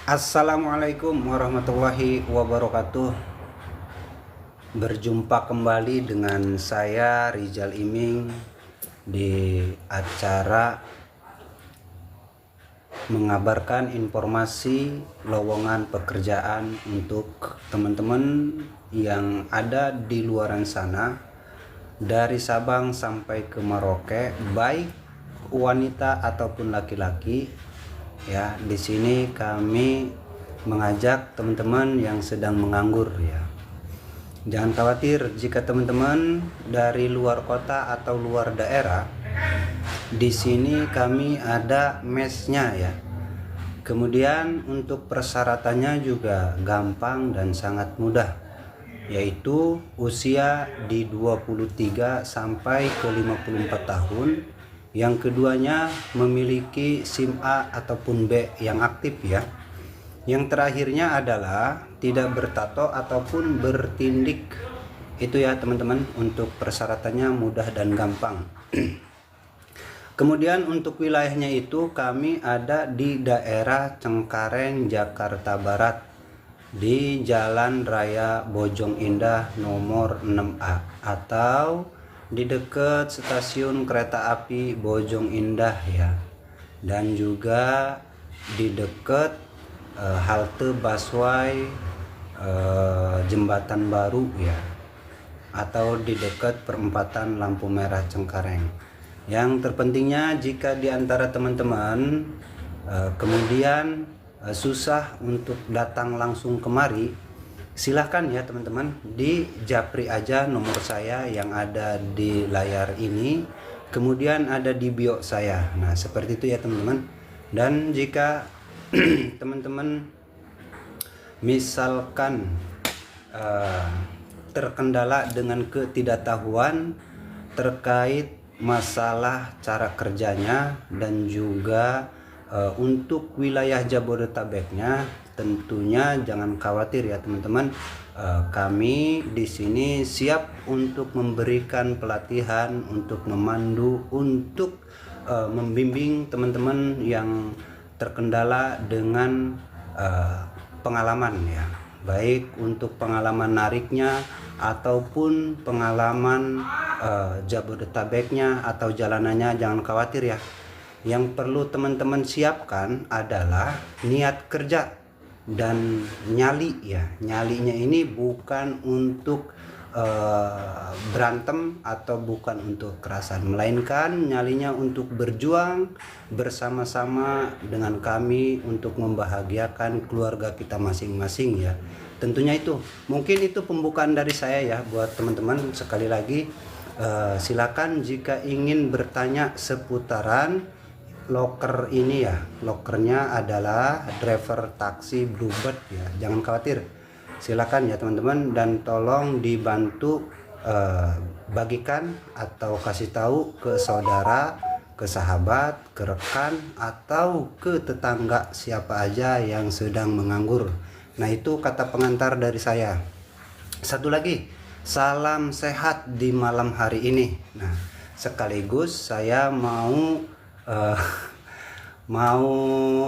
Assalamualaikum warahmatullahi wabarakatuh. Berjumpa kembali dengan saya Rizal Iming di acara mengabarkan informasi lowongan pekerjaan untuk teman-teman yang ada di luaran sana, dari Sabang sampai ke Merauke, baik wanita ataupun laki-laki. Ya, di sini kami mengajak teman-teman yang sedang menganggur ya. Jangan khawatir jika teman-teman dari luar kota atau luar daerah. Di sini kami ada mesnya ya. Kemudian untuk persyaratannya juga gampang dan sangat mudah, yaitu usia di 23 sampai ke 54 tahun. Yang keduanya memiliki SIM A ataupun B yang aktif ya. Yang terakhirnya adalah tidak bertato ataupun bertindik. Itu ya teman-teman, untuk persyaratannya mudah dan gampang. Kemudian untuk wilayahnya itu kami ada di daerah Cengkareng, Jakarta Barat, di Jalan Raya Bojong Indah nomor 6A, atau di dekat stasiun kereta api Bojong Indah ya, dan juga di dekat halte busway Jembatan Baru ya, atau di dekat perempatan lampu merah Cengkareng. Yang terpentingnya, jika di antara teman-teman kemudian susah untuk datang langsung kemari, silahkan ya teman-teman, di japri aja nomor saya yang ada di layar ini, kemudian ada di bio saya. Nah seperti itu ya teman-teman. Dan jika teman-teman misalkan terkendala dengan ketidaktahuan terkait masalah cara kerjanya dan juga untuk wilayah Jabodetabeknya, tentunya jangan khawatir ya teman-teman. Kami di sini siap untuk memberikan pelatihan, untuk memandu, untuk membimbing teman-teman yang terkendala dengan pengalaman ya, baik untuk pengalaman nariknya ataupun pengalaman Jabodetabeknya atau jalanannya. Jangan khawatir ya. Yang perlu teman-teman siapkan adalah niat kerja dan nyali ya. Nyalinya ini bukan untuk berantem atau bukan untuk kekerasan, melainkan nyalinya untuk berjuang bersama-sama dengan kami untuk membahagiakan keluarga kita masing-masing ya. Tentunya itu, mungkin itu pembukaan dari saya ya buat teman-teman. Sekali lagi silakan jika ingin bertanya seputaran loker ini ya. Lokernya adalah driver taksi Bluebird ya. Jangan khawatir, silakan ya teman-teman, dan tolong dibantu bagikan atau kasih tahu ke saudara, ke sahabat, ke rekan, atau ke tetangga siapa aja yang sedang menganggur. Nah itu kata pengantar dari saya. Satu lagi, salam sehat di malam hari ini. Nah sekaligus saya mau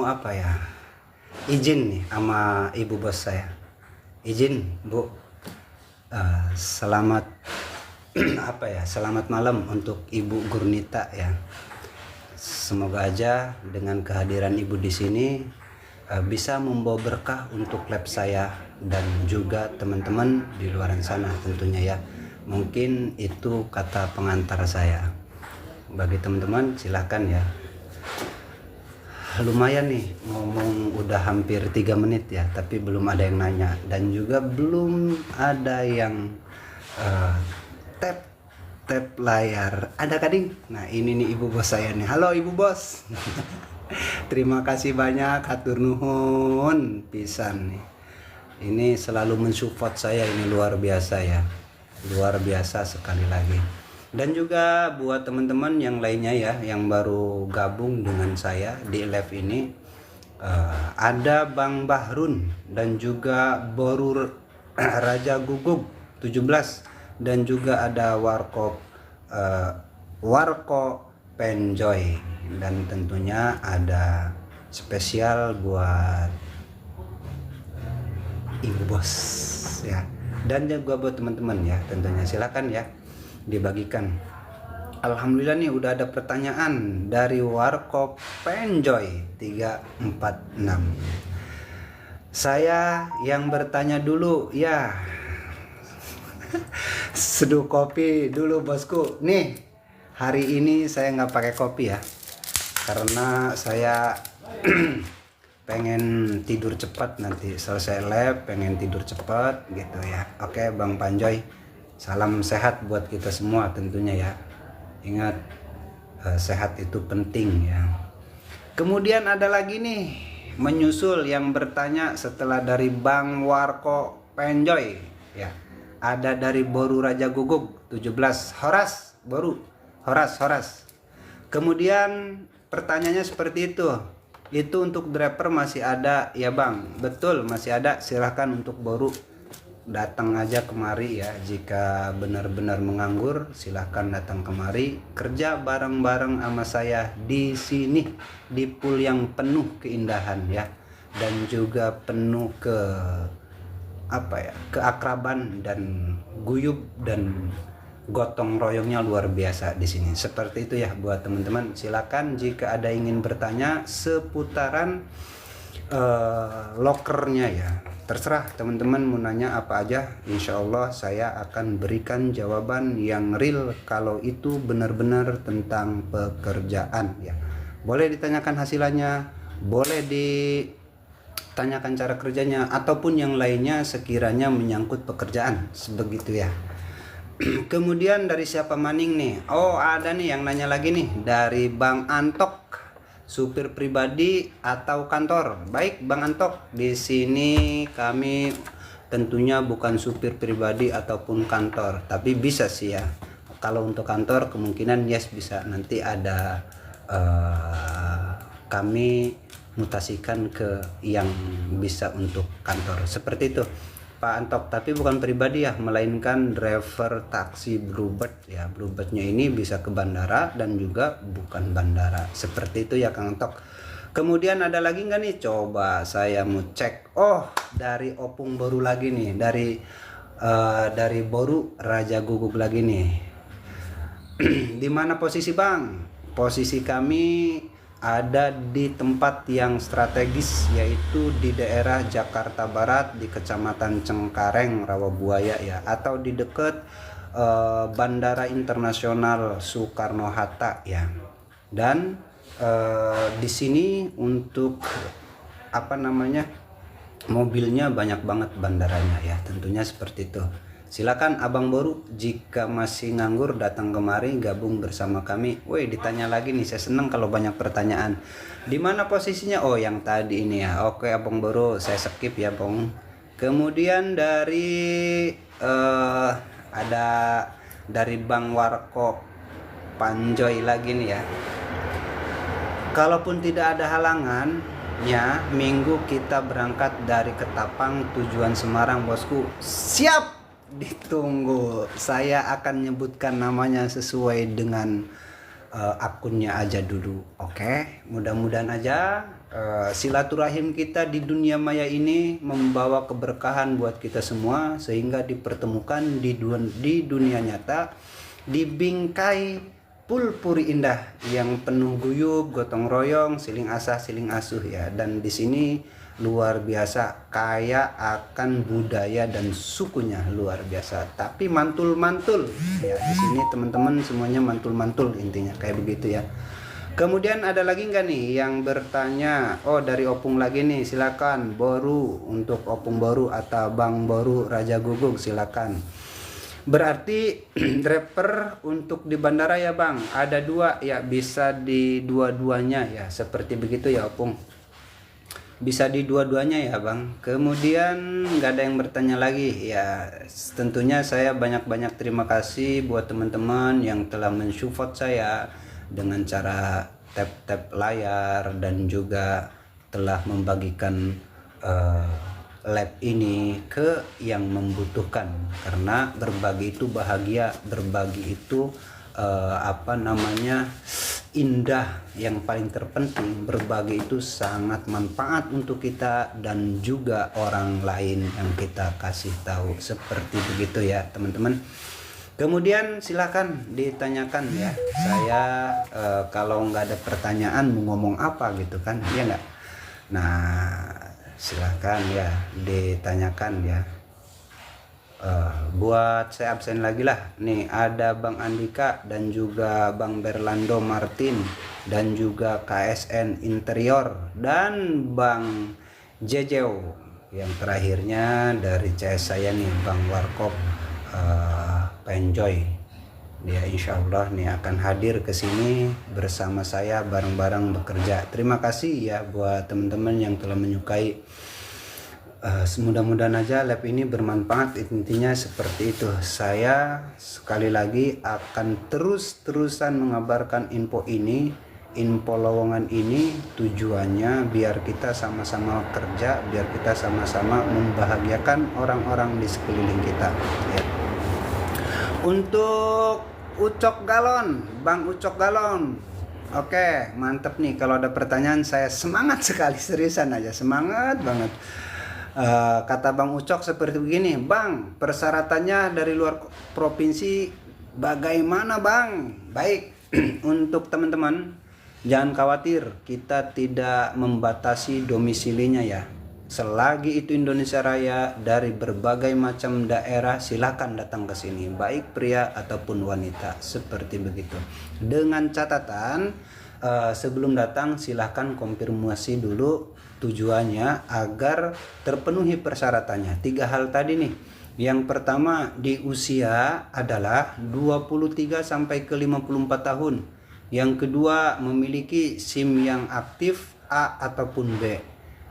apa ya, izin nih sama ibu bos saya. Izin Bu, selamat apa ya, selamat malam untuk Ibu Gurnita ya. Semoga aja dengan kehadiran ibu di sini bisa membawa berkah untuk lab saya dan juga teman-teman di luar sana tentunya ya. Mungkin itu kata pengantar saya. Bagi teman-teman silahkan ya. Lumayan nih ngomong udah hampir 3 menit ya, tapi belum ada yang nanya dan juga belum ada yang tap layar. Ada kading. Nah ini nih ibu bos saya nih. Halo ibu bos. Terima kasih banyak, hatur nuhun pisan nih. Ini selalu mensupport saya, ini luar biasa ya. Luar biasa sekali lagi. Dan juga buat teman-teman yang lainnya ya, yang baru gabung dengan saya di live ini, ada Bang Bahrun dan juga Borur Raja Gugug 17, dan juga ada Warko Penjoy, dan tentunya ada spesial buat ibu bos ya, dan juga buat teman-teman ya, tentunya silakan ya dibagikan. Alhamdulillah nih udah ada pertanyaan dari Warkop Penjoy 346. Saya yang bertanya dulu ya. Seduh kopi dulu bosku. Nih, hari ini saya nggak pakai kopi ya, karena saya pengen tidur cepat nanti selesai lab, pengen tidur cepat gitu ya. Oke Bang Panjoy, salam sehat buat kita semua tentunya ya. Ingat, sehat itu penting ya. Kemudian ada lagi nih menyusul yang bertanya setelah dari Bang Warko Penjoy ya. Ada dari Boru Raja Guguk 17, Horas Boru, Horas. Kemudian pertanyaannya seperti itu. Itu untuk driver masih ada ya Bang? Betul, masih ada. Silahkan untuk Boru datang aja kemari ya. Jika benar-benar menganggur, silahkan datang kemari kerja bareng-bareng sama saya di sini, di pool yang penuh keindahan ya, dan juga penuh keakraban dan guyub dan gotong royongnya luar biasa di sini. Seperti itu ya buat teman-teman. Silakan jika ada ingin bertanya seputaran lokernya ya. Terserah teman-teman mau nanya apa aja. Insya Allah saya akan berikan jawaban yang real kalau itu benar-benar tentang pekerjaan ya. Boleh ditanyakan hasilnya, boleh ditanyakan cara kerjanya, ataupun yang lainnya sekiranya menyangkut pekerjaan. Sebegitu ya. Kemudian dari siapa maning nih? Oh ada nih yang nanya lagi nih dari Bang Antok, supir pribadi atau kantor? Baik Bang Antok, di sini kami tentunya bukan supir pribadi ataupun kantor, tapi bisa sih ya. Kalau untuk kantor kemungkinan yes bisa, nanti ada kami mutasikan ke yang bisa untuk kantor seperti itu Pak Antok, tapi bukan pribadi ya, melainkan driver taksi Bluebird ya. Bluebirdnya ini bisa ke bandara dan juga bukan bandara, seperti itu ya Kang Antok. Kemudian ada lagi nggak nih? Coba saya mau cek. Oh, dari Opung Boru lagi nih, dari Boru Raja Guguk lagi nih. Di mana posisi Bang? Posisi kami ada di tempat yang strategis, yaitu di daerah Jakarta Barat, di Kecamatan Cengkareng, Rawabuaya ya, atau di dekat Bandara Internasional Soekarno-Hatta ya. Dan di sini untuk mobilnya banyak banget bandaranya ya, tentunya seperti itu. Silakan Abang Boru jika masih nganggur datang kemari gabung bersama kami. Woi, ditanya lagi nih, saya seneng kalau banyak pertanyaan. Di mana posisinya? Oh, yang tadi ini ya. Oke Abang Boru, saya skip ya Bang. Kemudian dari ada dari Bang Warko Panjoy lagi nih ya. Kalaupun tidak ada halangan ya, minggu kita berangkat dari Ketapang tujuan Semarang bosku. Siap, ditunggu. Saya akan nyebutkan namanya sesuai dengan akunnya aja dulu. Oke, mudah-mudahan aja silaturahim kita di dunia maya ini membawa keberkahan buat kita semua, sehingga dipertemukan di dunia nyata, di bingkai pool puri indah yang penuh guyub, gotong royong, siling asah siling asuh ya. Dan di sini luar biasa kaya akan budaya dan sukunya, luar biasa. Tapi mantul-mantul ya, di sini teman-teman semuanya mantul-mantul, intinya kayak begitu ya. Kemudian ada lagi nggak nih yang bertanya? Oh, dari Opung lagi nih, silakan Boru, untuk Opung Boru atau Bang Boru Raja Guguk, silakan. Berarti driver untuk di bandara ya Bang, ada dua ya, bisa di dua-duanya ya, seperti begitu ya Opung. Bisa di dua-duanya ya Bang. Kemudian nggak ada yang bertanya lagi ya. Tentunya saya banyak-banyak terima kasih buat teman-teman yang telah mensupport saya dengan cara tap-tap layar, dan juga telah membagikan lab ini ke yang membutuhkan, karena berbagi itu bahagia, berbagi itu indah, yang paling terpenting berbagi itu sangat manfaat untuk kita dan juga orang lain yang kita kasih tahu, seperti begitu ya teman-teman. Kemudian silakan ditanyakan ya, saya kalau nggak ada pertanyaan mau ngomong apa gitu kan, ya nggak. Nah silakan ya ditanyakan ya. Buat saya absen lagi lah nih, ada Bang Andika dan juga Bang Berlando Martin dan juga KSN Interior dan Bang Jejeo, yang terakhirnya dari CS saya nih Bang Warkop Penjoy. Dia insya Allah nih akan hadir ke sini bersama saya, bareng-bareng bekerja. Terima kasih ya buat teman-teman yang telah menyukai. Mudah-mudahan aja lab ini bermanfaat, intinya seperti itu. Saya sekali lagi akan terus-terusan mengabarkan info ini, info lowongan ini, tujuannya biar kita sama-sama kerja, biar kita sama-sama membahagiakan orang-orang di sekeliling kita ya. Untuk Ucok Galon, Bang Ucok Galon, oke mantep nih. Kalau ada pertanyaan saya semangat sekali, seriusan aja semangat banget. Kata Bang Ucok seperti begini, Bang, persyaratannya dari luar provinsi bagaimana Bang? Baik, untuk teman-teman jangan khawatir, kita tidak membatasi domisilinya ya. Selagi itu Indonesia Raya, dari berbagai macam daerah silakan datang ke sini, baik pria ataupun wanita, seperti begitu. Dengan catatan sebelum datang silahkan konfirmasi dulu tujuannya agar terpenuhi persyaratannya. 3 hal tadi nih. Yang pertama, di usia adalah 23 sampai ke 54 tahun. Yang kedua, memiliki SIM yang aktif A ataupun B.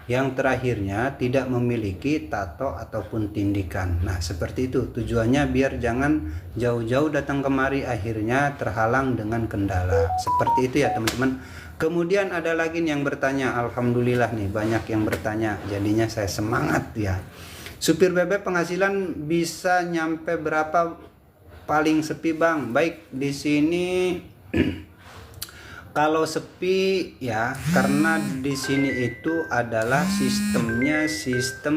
Yang terakhirnya, tidak memiliki tato ataupun tindikan. Nah seperti itu tujuannya, biar jangan jauh-jauh datang kemari akhirnya terhalang dengan kendala. Seperti itu ya teman-teman. Kemudian ada lagi yang bertanya, alhamdulillah nih banyak yang bertanya, jadinya saya semangat ya. Supir bebek penghasilan bisa nyampe berapa paling sepi Bang? Baik, di sini kalau sepi ya, karena di sini itu adalah sistemnya sistem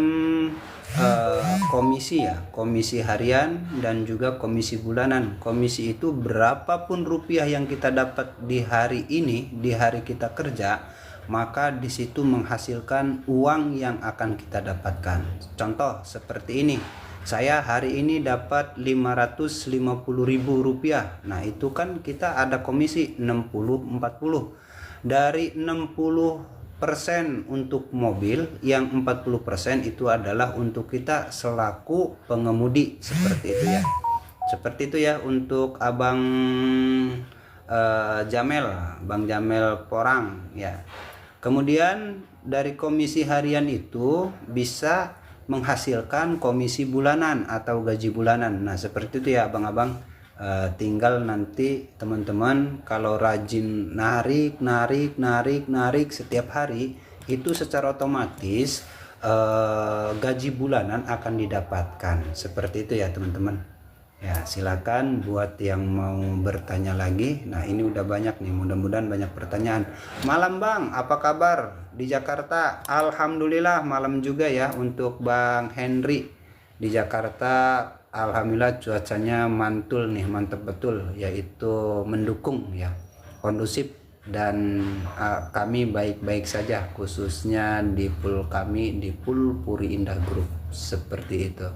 komisi ya, komisi harian dan juga komisi bulanan. Komisi itu berapapun rupiah yang kita dapat di hari ini, di hari kita kerja, maka di situ menghasilkan uang yang akan kita dapatkan. Contoh seperti ini, saya hari ini dapat 550.000 rupiah. Nah itu kan kita ada komisi 60-40. Dari 60% untuk mobil, yang 40% itu adalah untuk kita selaku pengemudi, seperti itu ya. Seperti itu ya untuk Abang Jamel, Bang Jamel Porang ya. Kemudian dari komisi harian itu bisa menghasilkan komisi bulanan atau gaji bulanan. Nah seperti itu ya abang-abang. Tinggal nanti teman-teman kalau rajin narik setiap hari, itu secara otomatis gaji bulanan akan didapatkan. Seperti itu ya teman-teman ya. Silakan buat yang mau bertanya lagi. Nah ini udah banyak nih, mudah-mudahan banyak pertanyaan. Malam Bang, apa kabar di Jakarta? Alhamdulillah malam juga ya untuk Bang Henry di Jakarta. Alhamdulillah cuacanya mantul nih, mantap betul, yaitu mendukung ya, kondusif, dan kami baik-baik saja, khususnya di pool kami, di pool Puri Indah Group, seperti itu.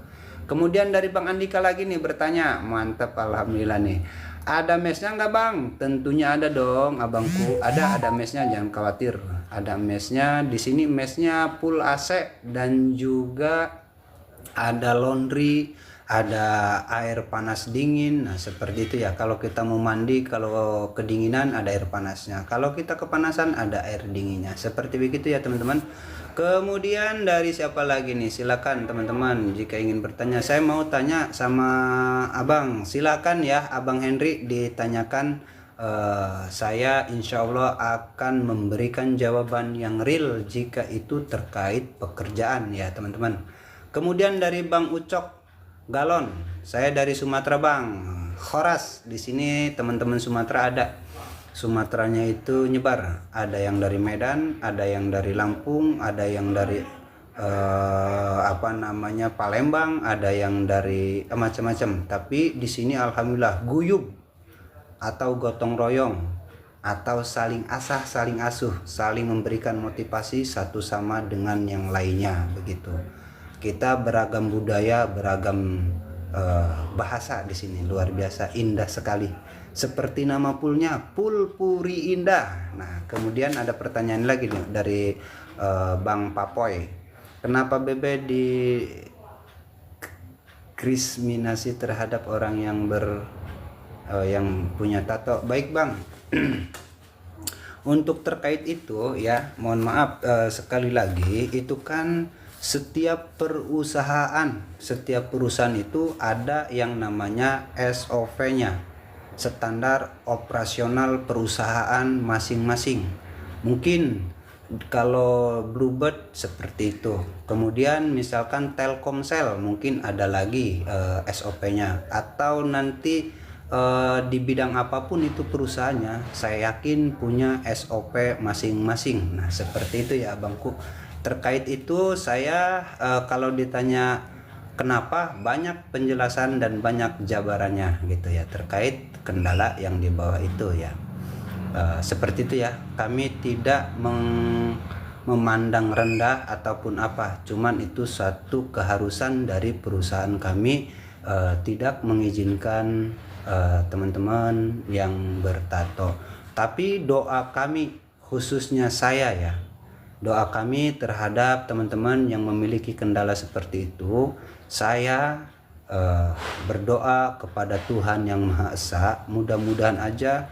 Kemudian dari Bang Andika lagi nih bertanya, mantap alhamdulillah nih. Ada mesnya nggak Bang? Tentunya ada dong abangku, ada mesnya, jangan khawatir, ada mesnya. Di sini mesnya full AC dan juga ada laundry, ada air panas dingin. Nah seperti itu ya, kalau kita mau mandi, kalau kedinginan ada air panasnya, kalau kita kepanasan ada air dinginnya, seperti begitu ya teman-teman. Kemudian dari siapa lagi nih, silakan teman-teman jika ingin bertanya. Saya mau tanya sama abang, silakan ya Abang Henry ditanyakan. Saya insya Allah akan memberikan jawaban yang real jika itu terkait pekerjaan ya teman-teman. Kemudian dari Bang Ucok Galon, saya dari Sumatera Bang, Khoras. Di sini teman-teman Sumatera ada. Sumateranya itu nyebar, ada yang dari Medan, ada yang dari Lampung, ada yang dari Palembang, ada yang dari macam-macam. Tapi di sini alhamdulillah guyub atau gotong royong atau saling asah, saling asuh, saling memberikan motivasi satu sama dengan yang lainnya begitu. Kita beragam budaya, beragam bahasa di sini, luar biasa indah sekali. Seperti nama poolnya, Pool Puri Indah. Nah, kemudian ada pertanyaan lagi nih dari Bang Papoy. Kenapa Bebe diskriminasi terhadap orang yang yang punya tato? Baik Bang. Untuk terkait itu ya, mohon maaf sekali lagi, itu kan setiap perusahaan itu ada yang namanya SOP-nya, standar operasional perusahaan masing-masing. Mungkin kalau Bluebird seperti itu, kemudian misalkan Telkomsel mungkin ada lagi SOP-nya, atau nanti di bidang apapun itu perusahaannya, saya yakin punya SOP masing-masing. Nah seperti itu ya Abangku. Terkait itu saya kalau ditanya kenapa, banyak penjelasan dan banyak jabarannya gitu ya, terkait kendala yang di bawah itu ya. Seperti itu ya, kami tidak memandang rendah ataupun apa, cuman itu satu keharusan dari perusahaan kami, tidak mengizinkan teman-teman yang bertato. Tapi doa kami, khususnya saya ya, doa kami terhadap teman-teman yang memiliki kendala seperti itu, saya berdoa kepada Tuhan Yang Maha Esa, mudah-mudahan aja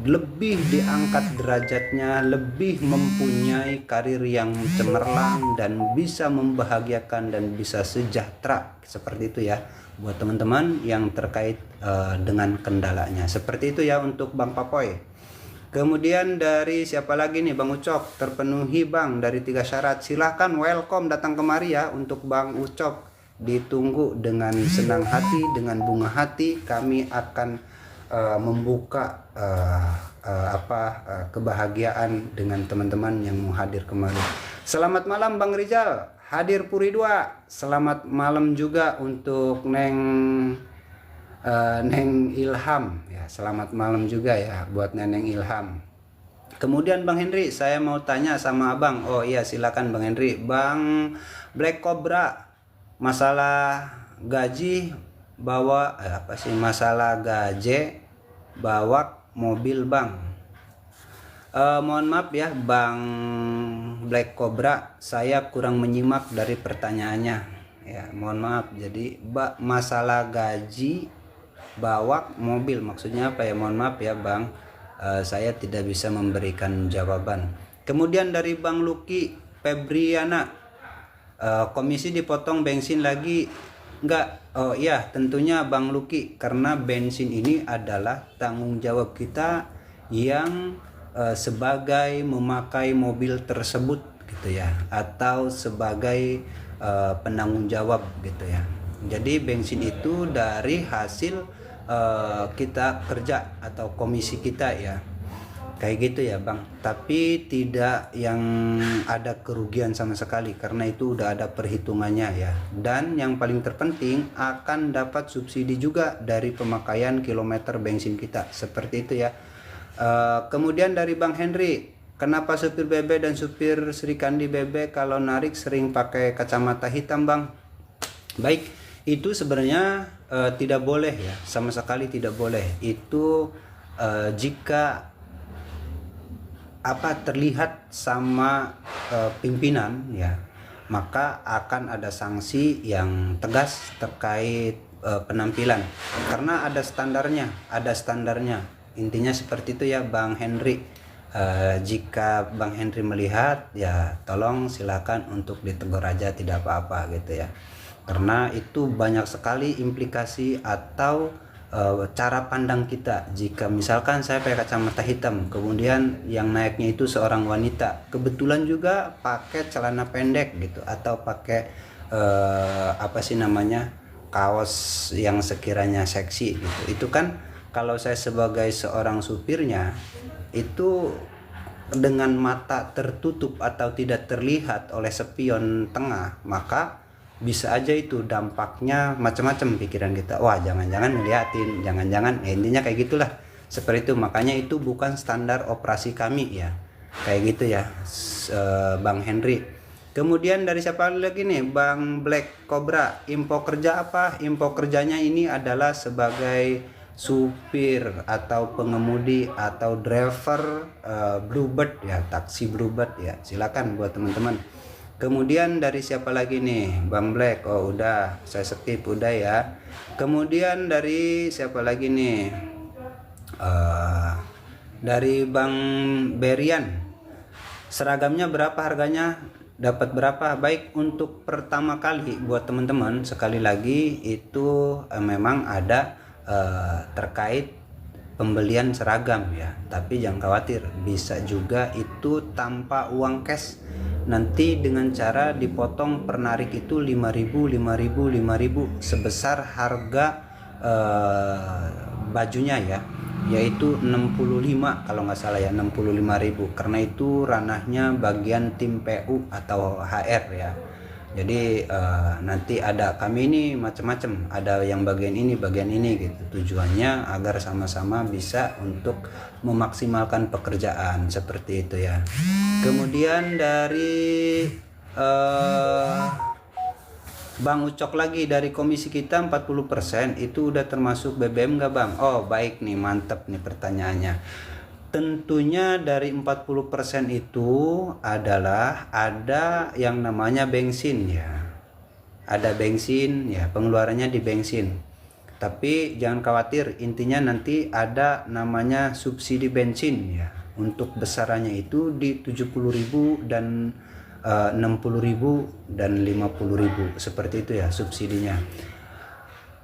lebih diangkat derajatnya, lebih mempunyai karir yang cemerlang dan bisa membahagiakan dan bisa sejahtera, seperti itu ya buat teman-teman yang terkait dengan kendalanya. Seperti itu ya untuk Bang Papoy. Kemudian dari siapa lagi nih, Bang Ucok, terpenuhi Bang dari 3 syarat. Silahkan welcome datang kemari ya untuk Bang Ucok. Ditunggu dengan senang hati, dengan bunga hati. Kami akan membuka kebahagiaan dengan teman-teman yang mau hadir kemari. Selamat malam Bang Rizal, hadir Puri 2. Selamat malam juga untuk Neng Ilham ya, selamat malam juga ya buat Neneng Ilham. Kemudian Bang Henry, saya mau tanya sama Abang. Oh iya silakan Bang Henry. Bang Black Cobra, masalah gaji bawa masalah gaji bawa mobil Bang. Mohon maaf ya Bang Black Cobra, saya kurang menyimak dari pertanyaannya ya, mohon maaf. Jadi masalah gaji bawa mobil maksudnya apa ya, mohon maaf ya Bang, saya tidak bisa memberikan jawaban. Kemudian dari Bang Lucky Febriana, komisi dipotong bensin lagi enggak? Oh iya tentunya Bang Lucky, karena bensin ini adalah tanggung jawab kita yang sebagai memakai mobil tersebut gitu ya, atau sebagai penanggung jawab gitu ya. Jadi bensin itu dari hasil kita kerja atau komisi kita ya, kayak gitu ya Bang. Tapi tidak yang ada kerugian sama sekali, karena itu udah ada perhitungannya ya. Dan yang paling terpenting akan dapat subsidi juga dari pemakaian kilometer bensin kita, seperti itu ya. Kemudian dari Bang Henry, kenapa supir Bebe dan supir Sri Kandi Bebe kalau narik sering pakai kacamata hitam Bang? Baik, itu sebenarnya tidak boleh ya, sama sekali tidak boleh. Itu jika terlihat sama pimpinan ya, maka akan ada sanksi yang tegas terkait penampilan, karena ada standarnya. Intinya seperti itu ya Bang Henry. Jika Bang Henry melihat ya, tolong silakan untuk ditegur aja, tidak apa-apa gitu ya. Karena itu banyak sekali implikasi atau cara pandang kita. Jika misalkan saya pakai kacamata hitam, kemudian yang naiknya itu seorang wanita, kebetulan juga pakai celana pendek gitu, atau pakai kaos yang sekiranya seksi gitu, itu kan kalau saya sebagai seorang supirnya itu dengan mata tertutup atau tidak terlihat oleh spion tengah, maka bisa aja itu dampaknya macam-macam pikiran kita. Wah, jangan-jangan ngeliatin, jangan-jangan intinya kayak gitulah. Seperti itu, makanya itu bukan standar operasi kami ya. Kayak gitu ya, Bang Henry. Kemudian dari siapa lagi nih? Bang Black Cobra. Info kerja apa? Info kerjanya ini adalah sebagai supir atau pengemudi atau driver Bluebird ya, taksi Bluebird ya. Silakan buat teman-teman. Kemudian dari siapa lagi nih? Bang Black. Oh, udah, saya skip udah ya. Kemudian dari siapa lagi nih? Dari Bang Berian. Seragamnya berapa harganya? Dapat berapa? Baik, untuk pertama kali buat teman-teman, sekali lagi itu memang ada terkait pembelian seragam ya, tapi jangan khawatir, bisa juga itu tanpa uang cash, nanti dengan cara dipotong pernarik itu 5.000 sebesar harga bajunya ya, yaitu 65 kalau nggak salah ya, 65.000, karena itu ranahnya bagian tim PU atau HR ya. Jadi nanti ada kami ini macam-macam, ada yang bagian ini gitu, tujuannya agar sama-sama bisa untuk memaksimalkan pekerjaan seperti itu ya. Kemudian dari Bang Ucok lagi, dari komisi kita 40% itu udah termasuk BBM nggak Bang? Oh baik nih, mantep nih pertanyaannya. Tentunya dari 40% itu adalah ada yang namanya bensin ya. Ada bensin ya, pengeluarannya di bensin. Tapi jangan khawatir, intinya nanti ada namanya subsidi bensin ya. Untuk besarannya itu di 70.000 dan 60.000 dan 50.000 seperti itu ya subsidinya.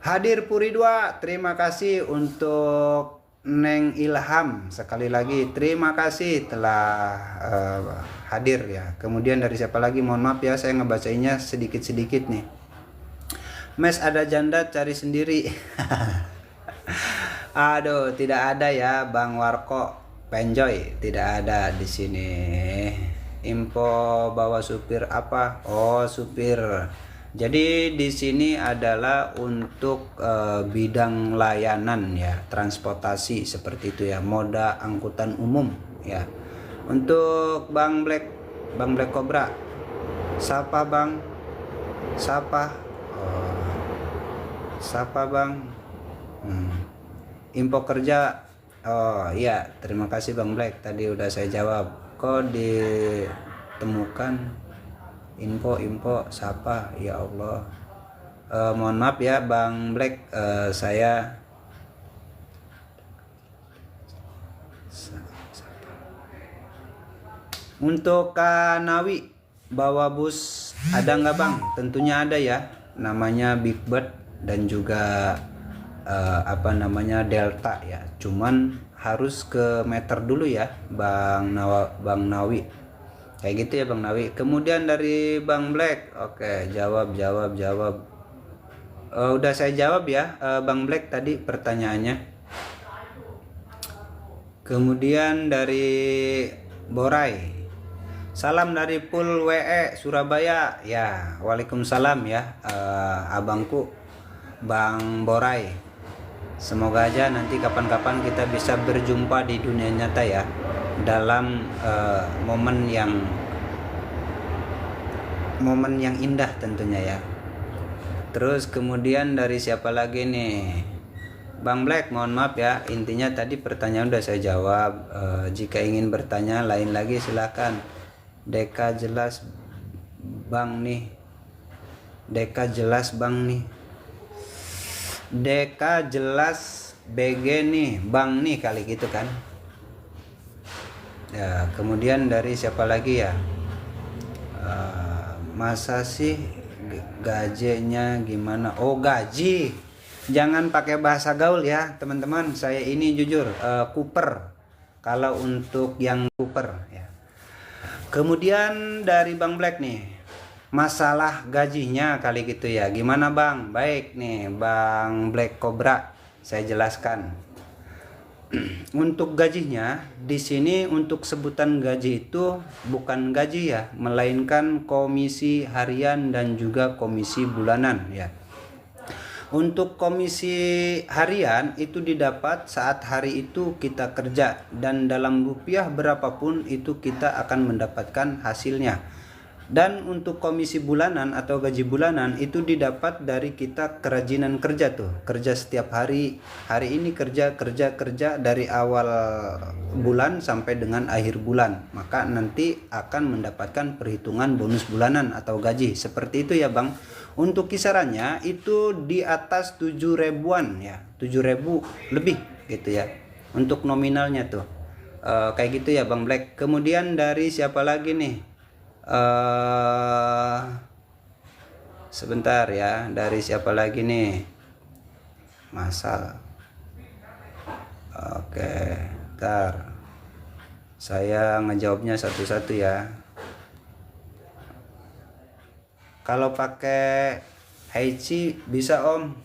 Hadir Puri 2, terima kasih untuk Neng Ilham, sekali lagi terima kasih telah hadir ya. Kemudian dari siapa lagi, mohon maaf ya saya ngebacainnya sedikit-sedikit nih. Mes ada janda cari sendiri. Aduh, tidak ada ya Bang Warko Penjoy, tidak ada di sini. Info bawa supir apa? Oh, supir. Jadi di sini adalah untuk bidang layanan ya, transportasi seperti itu ya, moda angkutan umum ya. Untuk Bang Black Cobra, siapa Bang? Siapa? Oh, siapa Bang? Info kerja. Oh iya, terima kasih Bang Black, tadi udah saya jawab. Kok ditemukan info siapa ya Allah. Mohon maaf ya Bang Black, saya untuk Kanawi bawa bus ada nggak Bang? Tentunya ada ya, namanya Big Bird dan juga Delta ya, cuman harus ke meter dulu ya Bang Nawi, kayak gitu ya Bang Nawi. Kemudian dari Bang Black, oke, jawab. Udah saya jawab ya Bang Black tadi pertanyaannya. Kemudian dari Borai, salam dari Pul WE Surabaya ya. Waalaikumsalam ya abangku Bang Borai. Semoga aja nanti kapan-kapan kita bisa berjumpa di dunia nyata ya, dalam momen yang indah tentunya ya. Terus kemudian dari siapa lagi nih? Bang Black, mohon maaf ya, intinya tadi pertanyaan udah saya jawab. Jika ingin bertanya lain lagi silakan. Deka jelas Bang nih. Deka jelas BG nih Bang nih, kali gitu kan ya. Kemudian dari siapa lagi ya, masa sih gajinya gimana? Oh gaji, jangan pakai bahasa gaul ya teman-teman, saya ini jujur Cooper kalau untuk yang Cooper ya. Kemudian dari Bang Black nih, masalah gajinya kali gitu ya, gimana Bang? Baik nih Bang Black Cobra, saya jelaskan. untuk gajinya di sini, untuk sebutan gaji itu bukan gaji ya, melainkan komisi harian dan juga komisi bulanan ya. Untuk komisi harian itu didapat saat hari itu kita kerja, dan dalam rupiah berapapun itu kita akan mendapatkan hasilnya. Dan untuk komisi bulanan atau gaji bulanan itu didapat dari kita kerajinan kerja tuh, kerja setiap hari. Hari ini kerja dari awal bulan sampai dengan akhir bulan, maka nanti akan mendapatkan perhitungan bonus bulanan atau gaji. Seperti itu ya Bang. Untuk kisarannya itu di atas 7 ribuan ya, 7.000 lebih gitu ya. Untuk nominalnya tuh kayak gitu ya Bang Black. Kemudian dari siapa lagi nih? Sebentar ya, dari siapa lagi nih? Masal. Oke, ntar saya ngejawabnya satu-satu ya. Kalau pakai Heichi bisa Om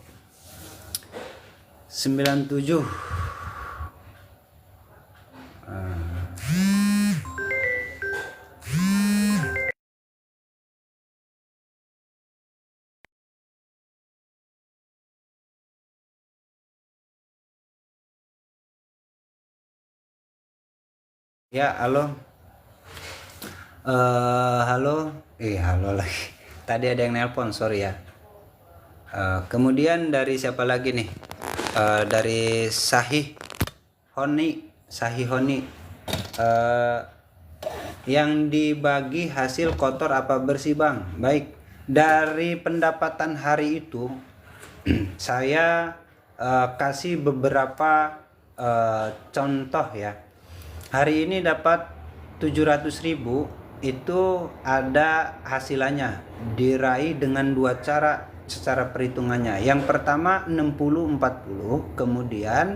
97. Ya, halo. Halo. Halo lagi. Tadi ada yang nelpon, sorry ya. Kemudian dari siapa lagi nih? Dari Sahih Honi. Yang dibagi hasil kotor apa bersih Bang? Baik. Dari pendapatan hari itu saya kasih beberapa contoh ya. Hari ini dapat 700.000, itu ada hasilannya diraih dengan 2 cara secara perhitungannya. Yang pertama 60-40, kemudian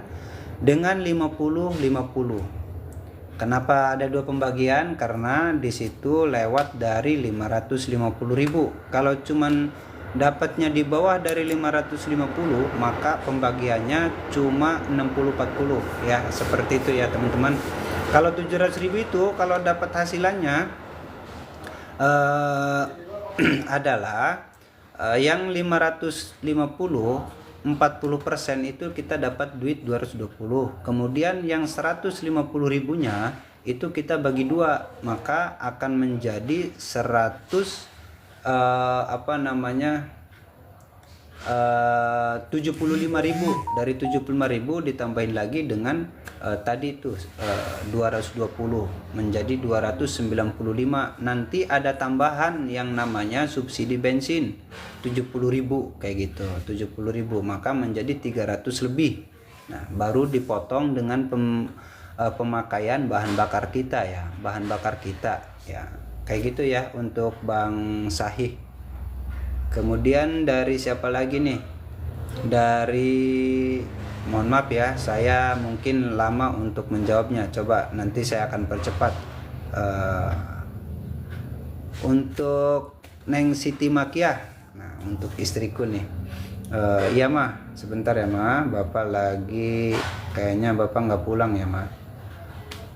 dengan 50-50. Kenapa ada 2 pembagian? Karena di situ lewat dari 550.000. Kalau cuman dapatnya di bawah dari 550, maka pembagiannya cuma 60-40 ya, seperti itu ya teman-teman. Kalau 700.000 itu kalau dapat hasilannya adalah yang 550 40% itu kita dapat duit 220. Kemudian yang 150 ribunya itu kita bagi 2, maka akan menjadi 75.000. Dari 75.000 ditambahin lagi dengan tadi itu 220 menjadi 295. Nanti ada tambahan yang namanya subsidi bensin 70.000 kayak gitu, 70.000, maka menjadi 300 lebih. Nah, baru dipotong dengan pemakaian bahan bakar kita ya, kayak gitu ya untuk Bang Sahih. Kemudian dari siapa lagi nih? Mohon maaf ya, saya mungkin lama untuk menjawabnya. Coba nanti saya akan percepat. Untuk Neng Siti Makiah, nah untuk istriku nih. Iya mah, sebentar ya mah. Bapak lagi, kayaknya bapak nggak pulang ya mah.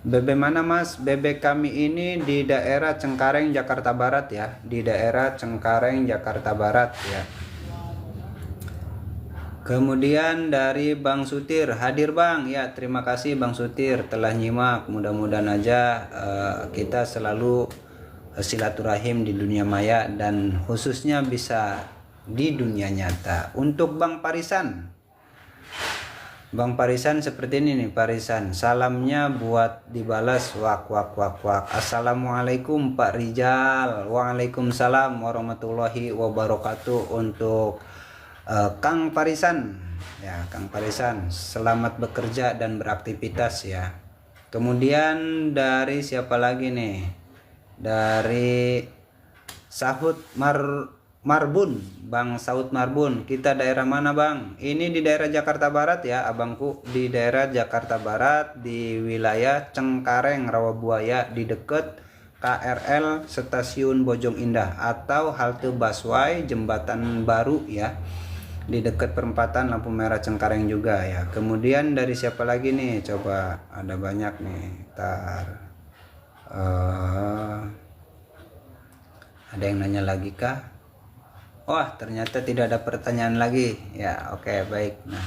Bebek mana Mas? Bebek kami ini di daerah Cengkareng, Jakarta Barat ya. Di daerah Cengkareng, Jakarta Barat ya. Kemudian dari Bang Sutir, hadir Bang. Ya, terima kasih Bang Sutir telah nyimak. Mudah-mudahan aja kita selalu silaturahim di dunia maya dan khususnya bisa di dunia nyata. Untuk Bang Parisan seperti ini nih Parisan. Salamnya buat dibalas wak. Assalamualaikum Pak Rijal. Waalaikumsalam warahmatullahi wabarakatuh. Untuk Kang Parisan ya, Kang Parisan selamat bekerja dan beraktivitas ya. Kemudian dari siapa lagi nih? Dari Sahut Marbun, Bang Saud Marbun. Kita daerah mana Bang? Ini di daerah Jakarta Barat ya abangku, di daerah Jakarta Barat, di wilayah Cengkareng Rawabuaya, di dekat KRL Stasiun Bojong Indah atau halte busway Jembatan Baru ya. di dekat perempatan lampu merah Cengkareng juga ya. Kemudian dari siapa lagi nih, coba, ada banyak nih. Ada yang nanya lagi kah? Wah, ternyata tidak ada pertanyaan lagi ya. Oke, baik. Nah,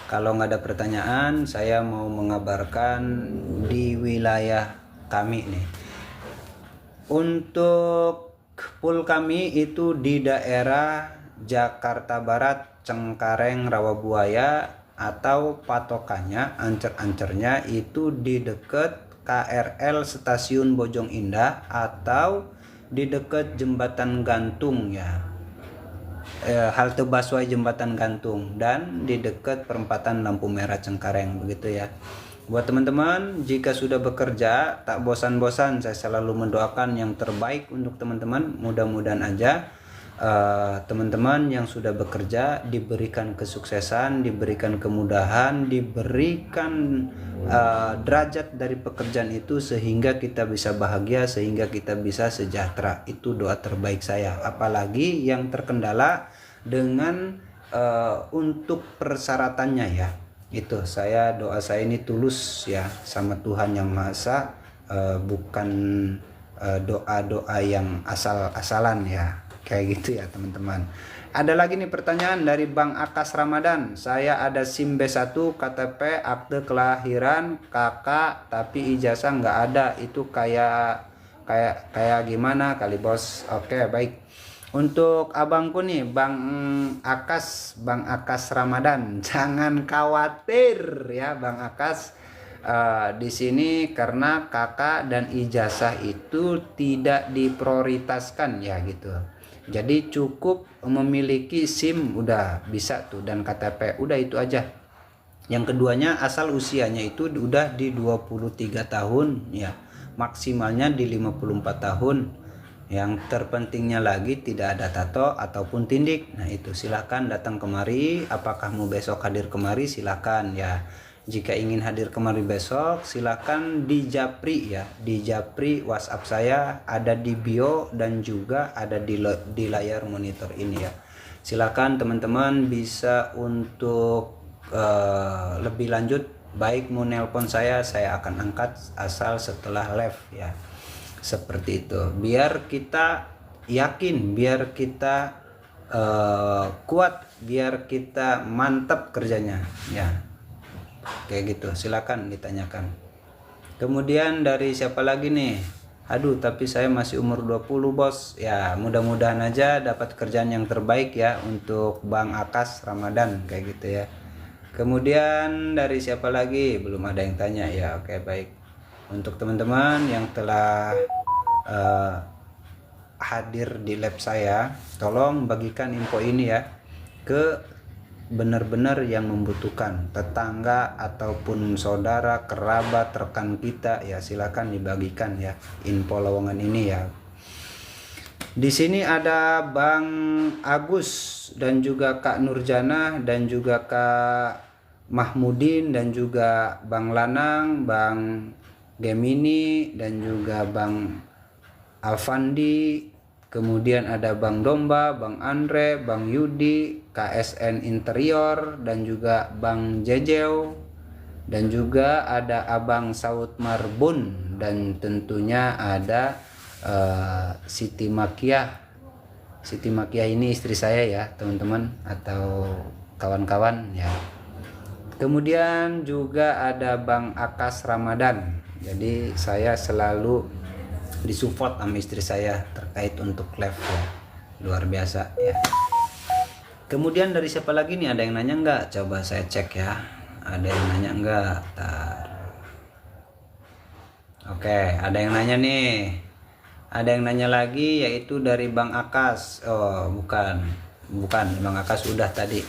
kalau nggak ada pertanyaan, saya mau mengabarkan di wilayah kami nih. Untuk pool kami itu di daerah Jakarta Barat, Cengkareng, Rawabuaya, atau patokannya ancer-ancernya itu di dekat KRL Stasiun Bojong Indah atau di dekat Jembatan Gantung ya. Halte busway Jembatan Gantung dan di dekat perempatan lampu merah Cengkareng, begitu ya. Buat teman-teman, jika sudah bekerja tak bosan-bosan, saya selalu mendoakan yang terbaik untuk teman-teman. Mudah-mudahan aja teman-teman yang sudah bekerja diberikan kesuksesan, diberikan kemudahan, diberikan derajat dari pekerjaan itu sehingga kita bisa bahagia, sehingga kita bisa sejahtera. Itu doa terbaik saya. Apalagi yang terkendala dengan untuk persyaratannya ya. Itu doa saya ini tulus ya sama Tuhan Yang Maha Esa, bukan doa-doa yang asal-asalan ya. Kayak gitu ya teman-teman. Ada lagi nih pertanyaan dari Bang Akas Ramadan. Saya ada SIM B1, KTP, akte kelahiran kakak, tapi ijazah nggak ada. Itu kayak gimana kali bos? Oke, baik. Untuk abangku nih, Bang Akas Ramadan, jangan khawatir ya Bang Akas. Di sini karena kakak dan ijazah itu tidak diprioritaskan ya gitu. Jadi cukup memiliki SIM udah bisa tuh, dan KTP udah, itu aja. Yang keduanya asal usianya itu udah di 23 tahun ya, maksimalnya di 54 tahun. Yang terpentingnya lagi tidak ada tato ataupun tindik. Nah itu silahkan datang kemari. Apakah mau besok hadir kemari, silahkan ya. Jika ingin hadir kemari besok, silakan di Japri ya. Di Japri WhatsApp saya ada di bio dan juga ada di layar monitor ini ya. Silakan teman-teman bisa untuk lebih lanjut, baik mau nelpon saya akan angkat asal setelah live ya. Seperti itu. Biar kita yakin, biar kita kuat, biar kita mantap kerjanya ya. Kayak gitu, silakan ditanyakan. Kemudian dari siapa lagi nih? Aduh, tapi saya masih umur 20 bos. Ya, mudah-mudahan aja dapat kerjaan yang terbaik ya untuk Bang Akas Ramadan, kayak gitu ya. Kemudian dari siapa lagi? Belum ada yang tanya ya. Oke, baik. Untuk teman-teman yang telah hadir di lab saya, tolong bagikan info ini ya ke benar-benar yang membutuhkan, tetangga ataupun saudara, kerabat, rekan kita ya, silakan dibagikan ya info lowongan ini ya. Di sini ada Bang Agus dan juga Kak Nurjana dan juga Kak Mahmudin dan juga Bang Lanang, Bang Gemini dan juga Bang Alfandi. Kemudian ada Bang Domba, Bang Andre, Bang Yudi, KSN Interior, dan juga Bang Jejeu, dan juga ada Abang Saud Marbun, dan tentunya ada Siti Makiah. Siti Makiah ini istri saya ya teman-teman atau kawan-kawan ya. Kemudian juga ada Bang Akas Ramadan. Jadi saya selalu disupport sama istri saya terkait untuk live ya. Luar biasa ya. Kemudian dari siapa lagi nih, ada yang nanya nggak? Coba saya cek ya, ada yang nanya nggak? Oke, ada yang nanya nih, ada yang nanya lagi, yaitu dari Bang Akas. Oh bukan Bang Akas udah tadi.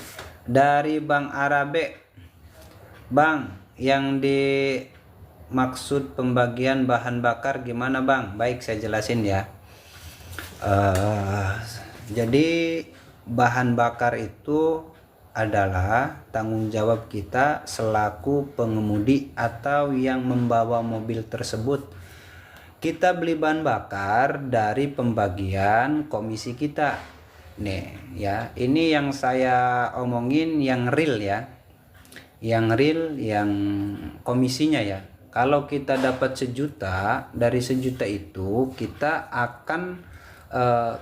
Dari Bang Arabe. Bang, yang di maksud pembagian bahan bakar gimana Bang? Baik, saya jelasin ya. Jadi bahan bakar itu adalah tanggung jawab kita selaku pengemudi atau yang membawa mobil tersebut. Kita beli bahan bakar dari pembagian komisi kita. Nih ya, ini yang saya omongin yang real ya. Yang real, yang komisinya ya. Kalau kita dapat 1 juta, dari 1 juta itu kita akan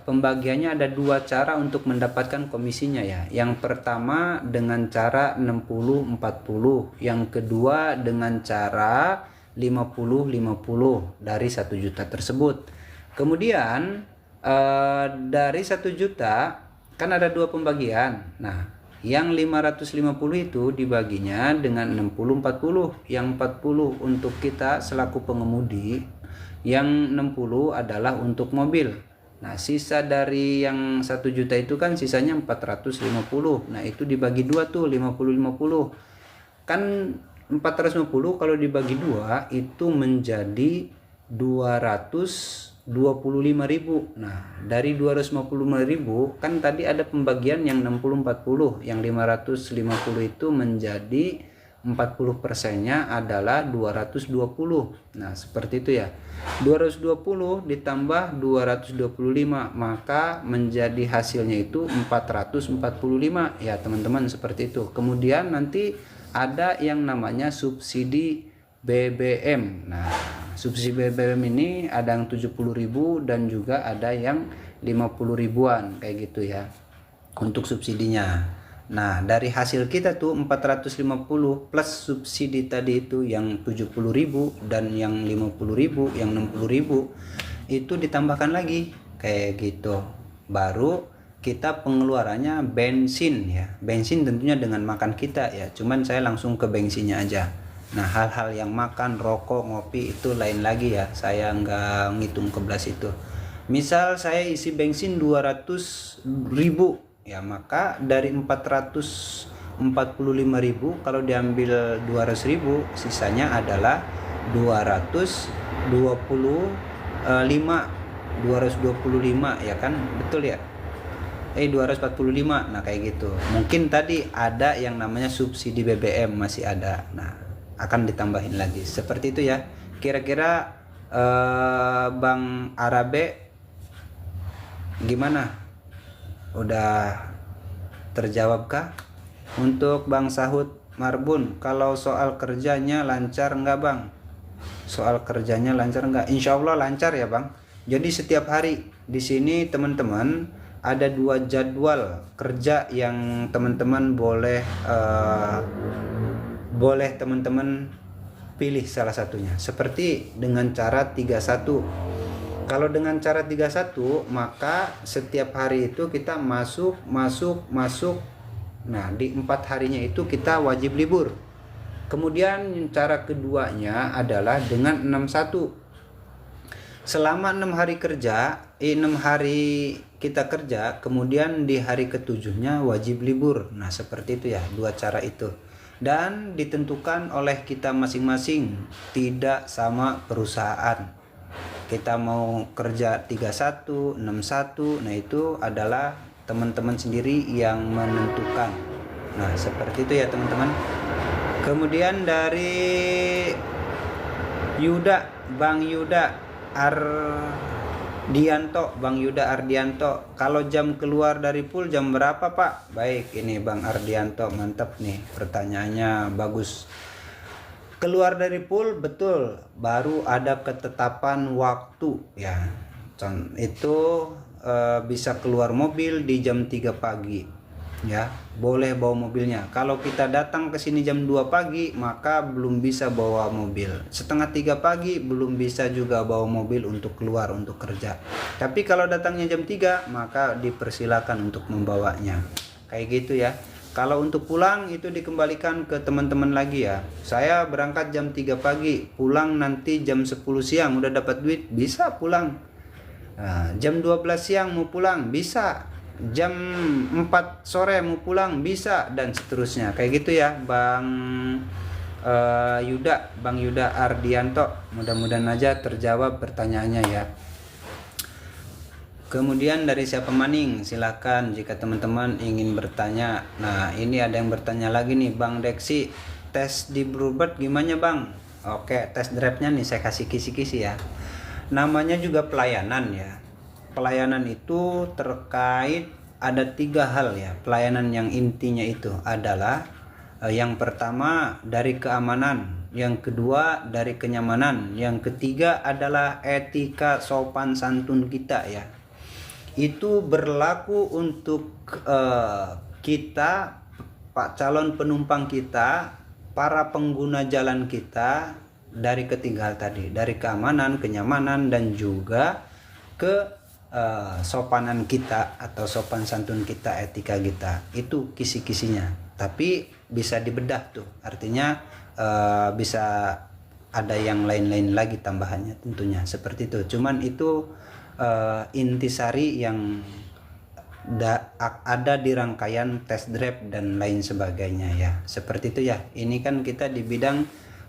pembagiannya ada 2 cara untuk mendapatkan komisinya ya. Yang pertama dengan cara 60-40, yang kedua dengan cara 50-50 dari 1 juta tersebut. Kemudian dari 1 juta kan ada 2 pembagian. Nah, yang 550 itu dibaginya dengan 60-40. Yang 40 untuk kita selaku pengemudi, yang 60 adalah untuk mobil. Nah, sisa dari yang 1 juta itu kan sisanya 450. Nah, itu dibagi 2 tuh, 50-50. Kan 450 kalau dibagi 2 itu menjadi 225.000. Nah, dari 255.000 kan tadi ada pembagian yang 60-40, yang 550 itu menjadi 40%-nya adalah 220. Nah, seperti itu ya. 220 ditambah 225, maka menjadi hasilnya itu 445 ya, teman-teman, seperti itu. Kemudian nanti ada yang namanya subsidi BBM. Nah, subsidi BBM ini ada yang 70.000 dan juga ada yang 50 ribuan kayak gitu ya untuk subsidinya. Nah, dari hasil kita tuh 450 plus subsidi tadi itu yang 70.000 dan yang 50.000, yang 60.000 itu ditambahkan lagi kayak gitu. Baru kita pengeluarannya bensin ya. Bensin tentunya dengan makan kita ya. Cuman saya langsung ke bensinnya aja. Nah, hal-hal yang makan, rokok, ngopi itu lain lagi ya. Saya nggak ngitung ke belas itu. Misal saya isi bensin 200.000 ya, maka dari 445.000 kalau diambil 200.000 sisanya adalah 225 ya kan, betul ya, 245. Nah, kayak gitu. Mungkin tadi ada yang namanya subsidi BBM masih ada, nah akan ditambahin lagi seperti itu ya. Kira-kira Bang Arabe gimana? Udah terjawabkah? Untuk Bang Sahut Marbun, kalau soal kerjanya lancar enggak Bang? Soal kerjanya lancar enggak? Insya Allah lancar ya Bang. Jadi setiap hari di sini teman-teman ada 2 jadwal kerja yang teman-teman boleh teman-teman pilih salah satunya. Seperti dengan cara 31. Kalau dengan cara 31, maka setiap hari itu kita masuk. Nah, di 4 harinya itu kita wajib libur. Kemudian cara keduanya adalah dengan 61. Selama 6 hari kerja, 6 hari kita kerja, kemudian di hari ketujuhnya wajib libur. Nah, seperti itu ya, 2 cara itu. Dan ditentukan oleh kita masing-masing, tidak sama perusahaan. Kita mau kerja 31, 61, nah itu adalah teman-teman sendiri yang menentukan. Nah, seperti itu ya teman-teman. Kemudian dari Yuda, Bang Yuda Ardianto, kalau jam keluar dari pool jam berapa Pak? Baik, ini Bang Ardianto, mantap nih pertanyaannya, bagus. Keluar dari pool betul, baru ada ketetapan waktu ya. Itu bisa keluar mobil di jam 3 pagi ya, boleh bawa mobilnya. Kalau kita datang ke sini jam 2 pagi maka belum bisa bawa mobil. Setengah 3 pagi belum bisa juga bawa mobil untuk keluar untuk kerja. Tapi kalau datangnya jam 3 maka dipersilakan untuk membawanya. Kayak gitu ya. Kalau untuk pulang itu dikembalikan ke teman-teman lagi ya. Saya berangkat jam 3 pagi, pulang nanti jam 10 siang udah dapat duit, bisa pulang. Nah, jam 12 siang mau pulang, bisa. Jam 4 sore mau pulang, bisa, dan seterusnya. Kayak gitu ya, Bang Yuda Ardianto. Mudah-mudahan aja terjawab pertanyaannya ya. Kemudian dari siapa maning, silakan jika teman-teman ingin bertanya. Nah, ini ada yang bertanya lagi nih, Bang Deksi, tes di Bluebird gimana Bang? Oke, tes drive-nya nih saya kasih kisi-kisi ya. Namanya juga pelayanan ya. Pelayanan itu terkait ada 3 hal ya pelayanan yang intinya itu adalah yang pertama dari keamanan, yang kedua dari kenyamanan, yang ketiga adalah etika sopan santun kita ya. Itu berlaku untuk kita, pak calon penumpang kita, para pengguna jalan kita, dari ketiga hal tadi, dari keamanan, kenyamanan, dan juga sopanan kita atau sopan santun kita, etika kita. Itu kisi-kisinya, tapi bisa dibedah tuh, artinya bisa ada yang lain-lain lagi tambahannya tentunya seperti itu. Cuman itu intisari yang ada di rangkaian test drive dan lain sebagainya ya, seperti itu ya. Ini kan kita di bidang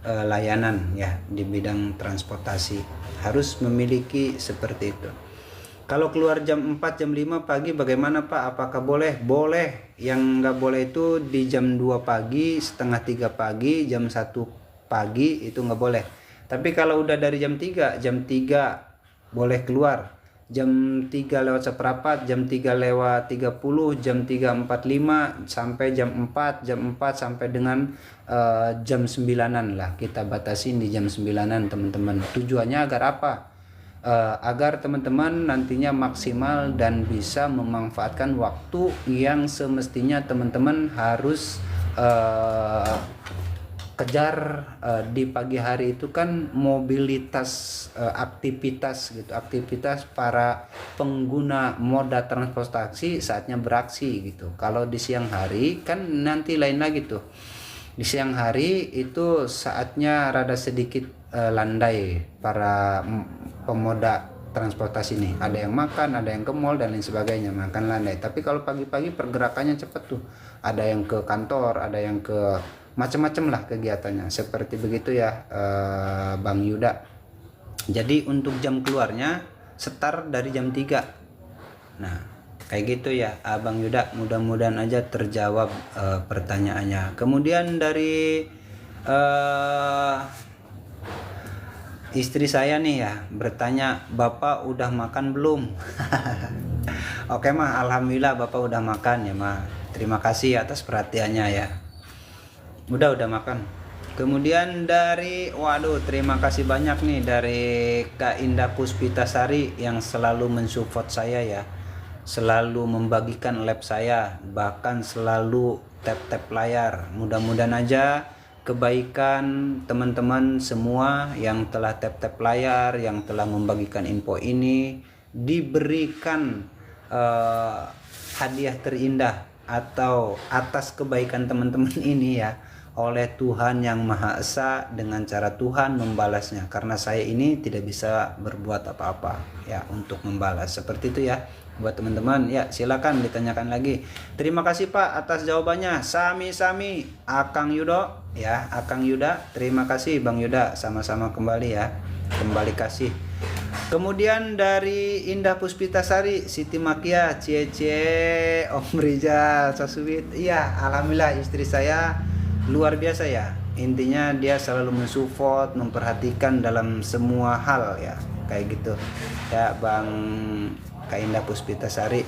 layanan ya, di bidang transportasi harus memiliki seperti itu. Kalau keluar jam 4 jam 5 pagi bagaimana Pak? Apakah boleh? Boleh. Yang nggak boleh itu di jam 2 pagi, setengah 3 pagi, jam 1 pagi itu nggak boleh. Tapi kalau udah dari jam 3 boleh keluar. Jam 3 lewat seperempat, jam 3 lewat 30, jam 3.45 sampai jam 4 sampai dengan jam 9-an lah. Kita batasin di jam 9-an teman-teman. Tujuannya agar apa? Agar teman-teman nantinya maksimal dan bisa memanfaatkan waktu yang semestinya teman-teman harus kejar di pagi hari. Itu kan mobilitas, aktivitas gitu, aktivitas para pengguna moda transportasi saatnya beraksi gitu. Kalau di siang hari kan nanti lain lagi tuh. Di siang hari itu saatnya rada sedikit landai para pemoda transportasi ini. Ada yang makan, ada yang ke mall dan lain sebagainya, makan landai. Tapi kalau pagi-pagi pergerakannya cepat tuh. Ada yang ke kantor, ada yang ke macam-macam lah kegiatannya. Seperti begitu ya Bang Yuda. Jadi untuk jam keluarnya start dari jam 3. Nah, kayak gitu ya Abang Yuda, mudah-mudahan aja terjawab pertanyaannya. Kemudian dari istri saya nih ya bertanya, Bapak udah makan belum? Oke mah, alhamdulillah Bapak udah makan ya mah. Terima kasih atas perhatiannya ya. Udah makan. Kemudian dari, waduh terima kasih banyak nih dari Kak Indah Puspitasari yang selalu mensupport saya ya, selalu membagikan lab saya, bahkan selalu tap-tap layar. Mudah-mudahan aja kebaikan teman-teman semua yang telah tap-tap layar, yang telah membagikan info ini, diberikan hadiah terindah atau atas kebaikan teman-teman ini ya oleh Tuhan Yang Maha Esa, dengan cara Tuhan membalasnya, karena saya ini tidak bisa berbuat apa-apa ya untuk membalas. Seperti itu ya buat teman-teman ya. Silakan ditanyakan lagi. Terima kasih Pak atas jawabannya. Sami-sami Akang Yudo ya, Akang Yuda. Terima kasih Bang Yuda, sama-sama kembali ya, kembali kasih. Kemudian dari Indah Puspitasari, Siti Makia, Cie Om Rizal Sasuwit. Iya, alhamdulillah istri saya luar biasa ya. Intinya dia selalu mensupport, memperhatikan dalam semua hal ya, kayak gitu ya Bang Kak Indah Puspitasari.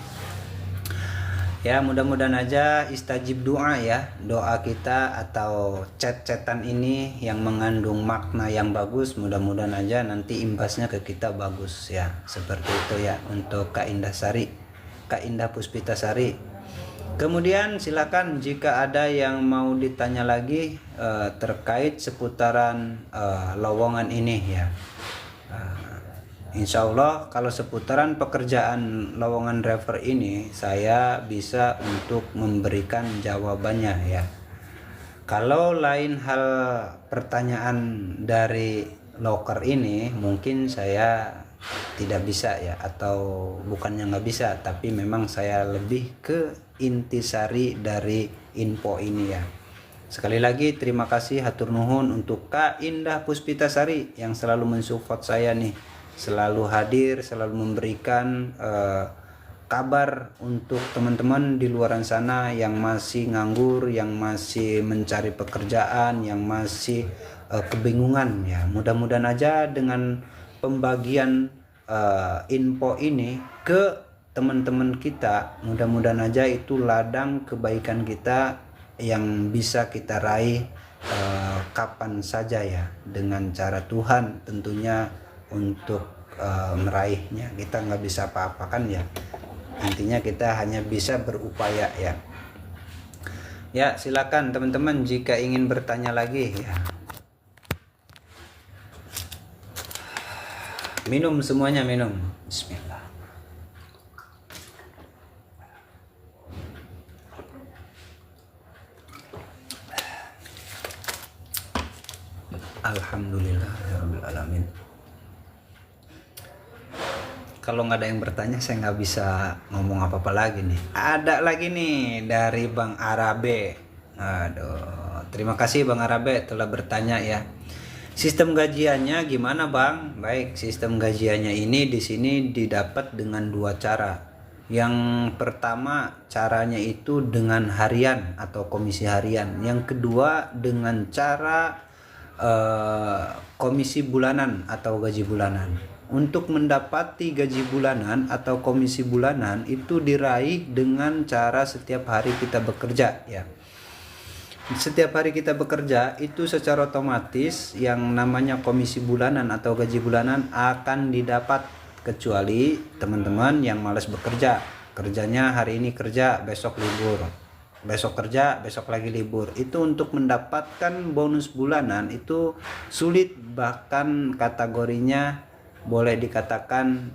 Ya mudah-mudahan aja istajib doa ya, doa kita atau chat-chatan ini yang mengandung makna yang bagus, mudah-mudahan aja nanti imbasnya ke kita bagus ya. Seperti itu ya untuk Kak Indah Sari, Kak Indah Puspitasari. Kemudian silakan jika ada yang mau ditanya lagi terkait seputaran lowongan ini ya. Insya Allah kalau seputaran pekerjaan lowongan driver ini saya bisa untuk memberikan jawabannya ya. Kalau lain hal pertanyaan dari loker ini mungkin saya tidak bisa ya, atau bukannya nggak bisa, tapi memang saya lebih ke intisari dari info ini ya. Sekali lagi terima kasih hatur nuhun untuk Kak Indah Puspitasari yang selalu mensupport saya nih, selalu hadir, selalu memberikan kabar untuk teman-teman di luaran sana yang masih nganggur, yang masih mencari pekerjaan, yang masih kebingungan ya. Mudah-mudahan aja dengan pembagian info ini ke teman-teman kita, mudah-mudahan aja itu ladang kebaikan kita yang bisa kita raih kapan saja ya, dengan cara Tuhan tentunya untuk meraihnya. Kita nggak bisa apa-apakan ya, intinya kita hanya bisa berupaya ya. Ya, silakan teman-teman jika ingin bertanya lagi ya. Minum semuanya, minum. Bismillah. Alhamdulillah ya rabbil alamin. Kalau nggak ada yang bertanya, saya nggak bisa ngomong apa-apa lagi nih. Ada lagi nih dari Bang Arabe. Aduh, terima kasih Bang Arabe telah bertanya ya. Sistem gajiannya gimana Bang? Baik, sistem gajiannya ini di sini didapat dengan dua cara. Yang pertama caranya itu dengan harian atau komisi harian. Yang kedua dengan cara komisi bulanan atau gaji bulanan. Untuk mendapati gaji bulanan atau komisi bulanan itu diraih dengan cara setiap hari kita bekerja ya. Setiap hari kita bekerja itu secara otomatis yang namanya komisi bulanan atau gaji bulanan akan didapat, kecuali teman-teman yang malas bekerja. Kerjanya hari ini kerja, besok libur. Besok kerja, besok lagi libur. Itu untuk mendapatkan bonus bulanan itu sulit, bahkan kategorinya boleh dikatakan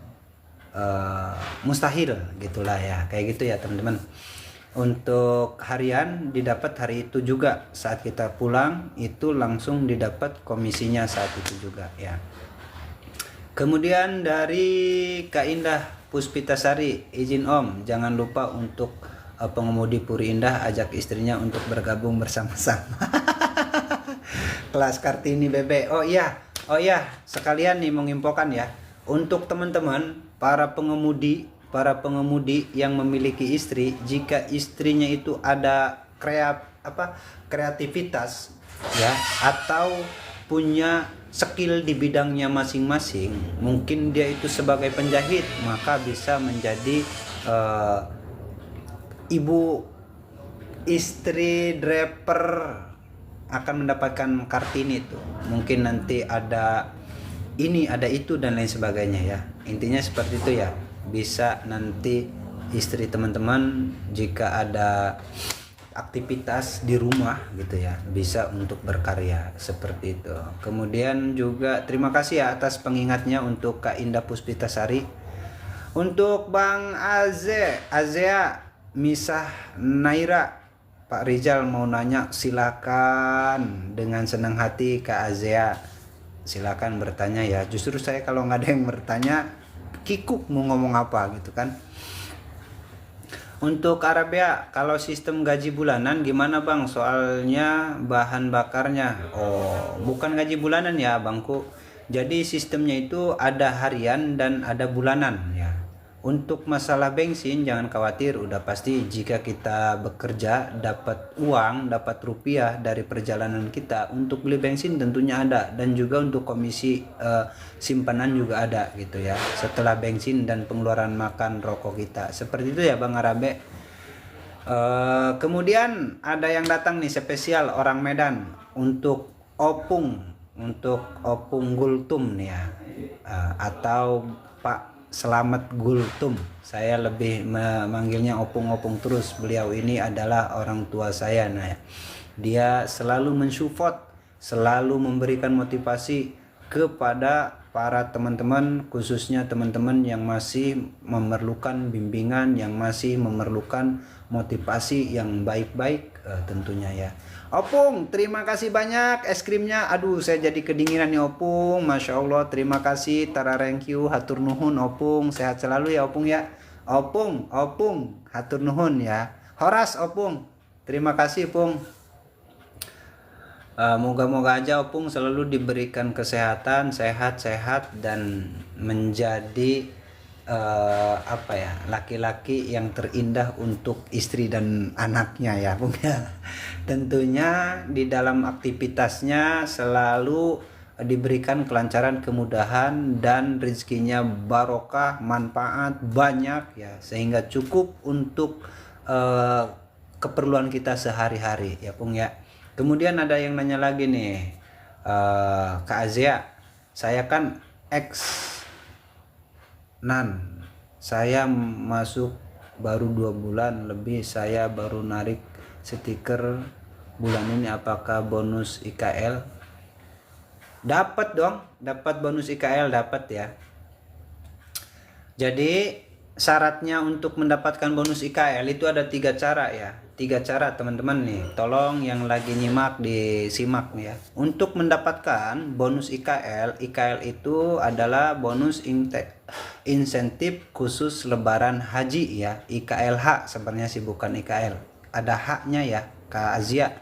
mustahil gitulah ya, kayak gitu ya teman-teman. Untuk harian didapat hari itu juga, saat kita pulang itu langsung didapat komisinya saat itu juga ya. Kemudian dari Kak Indah Puspitasari, izin Om jangan lupa untuk pengemudi Puri Indah ajak istrinya untuk bergabung bersama-sama. Kelas Kartini BB. Oh iya, sekalian nih menginfokan ya, untuk teman-teman para pengemudi yang memiliki istri, jika istrinya itu ada kreativitas ya, atau punya skill di bidangnya masing-masing, mungkin dia itu sebagai penjahit, maka bisa menjadi ibu istri driver akan mendapatkan Kartini itu. Mungkin nanti ada ini, ada itu dan lain sebagainya ya. Intinya seperti itu ya. Bisa nanti istri teman-teman jika ada aktivitas di rumah gitu ya, bisa untuk berkarya seperti itu. Kemudian juga terima kasih ya atas pengingatnya untuk Kak Indah Puspitasari. Untuk Bang Azea Misah Naira, Pak Rizal mau nanya, silakan dengan senang hati Kak Azea, silakan bertanya ya. Justru saya kalau nggak ada yang bertanya kikuk mau ngomong apa gitu kan. Untuk Arabia, kalau sistem gaji bulanan gimana Bang? Soalnya bahan bakarnya. Oh, bukan gaji bulanan ya Bangku. Jadi sistemnya itu ada harian dan ada bulanan ya. Untuk masalah bensin jangan khawatir, udah pasti jika kita bekerja dapat uang, dapat rupiah dari perjalanan kita, untuk beli bensin tentunya ada, dan juga untuk komisi simpanan juga ada gitu ya, setelah bensin dan pengeluaran makan rokok kita. Seperti itu ya Bang Arabe. Kemudian ada yang datang nih spesial orang Medan untuk opung Gultum nih ya, atau Pak Selamat Gultum. Saya lebih memanggilnya opung terus. Beliau ini adalah orang tua saya. Nah, dia selalu mensupport, selalu memberikan motivasi kepada para teman-teman, khususnya teman-teman yang masih memerlukan bimbingan, yang masih memerlukan motivasi yang baik-baik tentunya ya. Opung, terima kasih banyak es krimnya. Aduh, saya jadi kedinginan nih Opung. Masya Allah, terima kasih. Tara thank you, hatur nuhun Opung. Sehat selalu ya Opung ya. Opung, hatur nuhun ya. Horas Opung, terima kasih Opung. Moga-moga aja Opung selalu diberikan kesehatan, sehat-sehat, dan menjadi laki-laki yang terindah untuk istri dan anaknya ya Bung ya. Tentunya di dalam aktivitasnya selalu diberikan kelancaran, kemudahan, dan rezekinya barokah, manfaat banyak ya, sehingga cukup untuk keperluan kita sehari-hari ya Pung ya. Kemudian ada yang nanya lagi nih, Kak Azia, saya kan ex nan, saya masuk baru 2 bulan lebih, saya baru narik stiker bulan ini, apakah bonus IKL? Dapat dong, dapat bonus IKL, dapat ya. Jadi syaratnya untuk mendapatkan bonus IKL itu ada 3 cara ya. 3 cara teman-teman nih, tolong yang lagi nyimak disimak nih ya. Untuk mendapatkan bonus IKL, IKL itu adalah bonus insentif khusus lebaran haji ya, IKLH sebenarnya sih, bukan IKL. Ada haknya ya Kak Azia.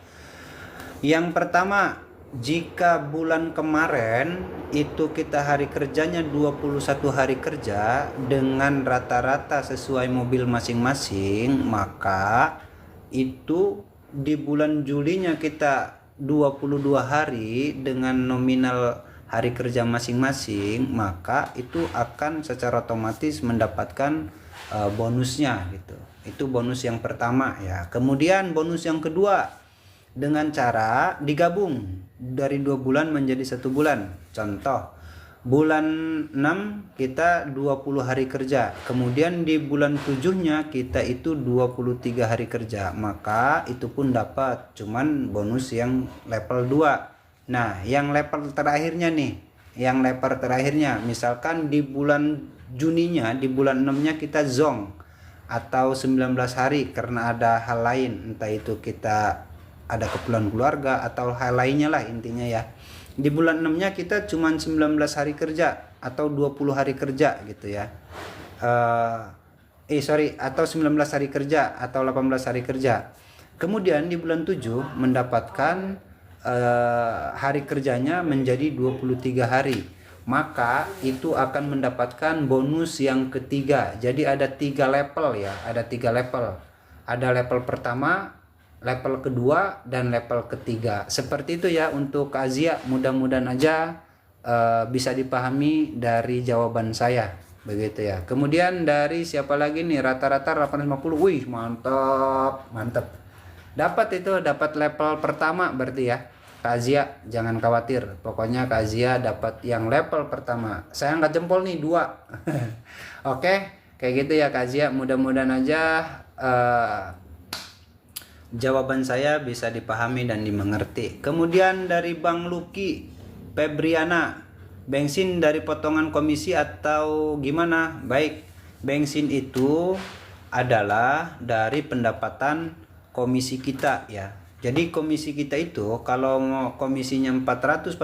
Yang pertama, jika bulan kemarin itu kita hari kerjanya 21 hari kerja dengan rata-rata sesuai mobil masing-masing, maka itu di bulan Julinya kita 22 hari dengan nominal hari kerja masing-masing, maka itu akan secara otomatis mendapatkan bonusnya gitu. Itu bonus yang pertama ya. Kemudian bonus yang kedua, dengan cara digabung dari 2 bulan menjadi 1 bulan. Contoh, bulan 6 kita 20 hari kerja, kemudian di bulan 7-nya kita itu 23 hari kerja, maka itu pun dapat, cuman bonus yang level 2. Nah, yang level terakhirnya nih, misalkan di bulan Juninya, di bulan 6-nya kita zong atau 19 hari karena ada hal lain, entah itu kita ada keperluan keluarga atau hal lainnya lah intinya ya. Di bulan 6-nya kita cuma 19 hari kerja atau 20 hari kerja gitu ya. Atau 19 hari kerja atau 18 hari kerja. Kemudian di bulan 7 mendapatkan hari kerjanya menjadi 23 hari. Maka itu akan mendapatkan bonus yang ketiga. Jadi ada 3 level ya, ada 3 level. Ada level pertama, level kedua, dan level ketiga. Seperti itu ya untuk Azia. Mudah-mudahan aja bisa dipahami dari jawaban saya, begitu ya. Kemudian dari siapa lagi nih, rata-rata 850. Wih, mantap. Dapat level pertama berarti ya. Kak Azia jangan khawatir, pokoknya Kak Azia dapat yang level pertama. Saya angkat jempol nih 2. Oke, kayak gitu ya Kak Azia. Mudah-mudahan aja jawaban saya bisa dipahami dan dimengerti. Kemudian dari Bang Luki Febriana, bensin dari potongan komisi atau gimana? Baik, bensin itu adalah dari pendapatan komisi kita ya. Jadi komisi kita itu kalau komisinya 445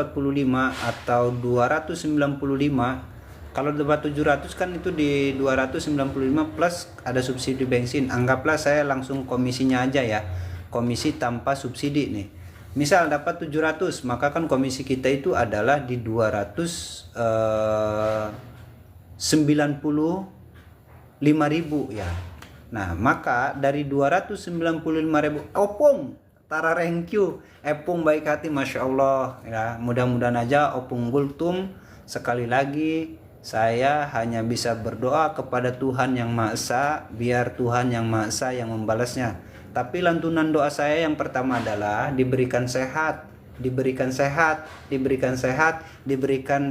atau 295, kalau dapat 700 kan itu di 295 plus ada subsidi bensin. Anggaplah saya langsung komisinya aja ya, komisi tanpa subsidi nih. Misal dapat 700, maka kan komisi kita itu adalah di 295.000 ya. Nah, maka dari 295.000 opung tara rengkyu epung baik hati, masya Allah ya. Mudah-mudahan aja opung gultum. Sekali lagi saya hanya bisa berdoa kepada Tuhan Yang Maha Esa, biar Tuhan Yang Maha Esa yang membalasnya. Tapi lantunan doa saya yang pertama adalah diberikan sehat, diberikan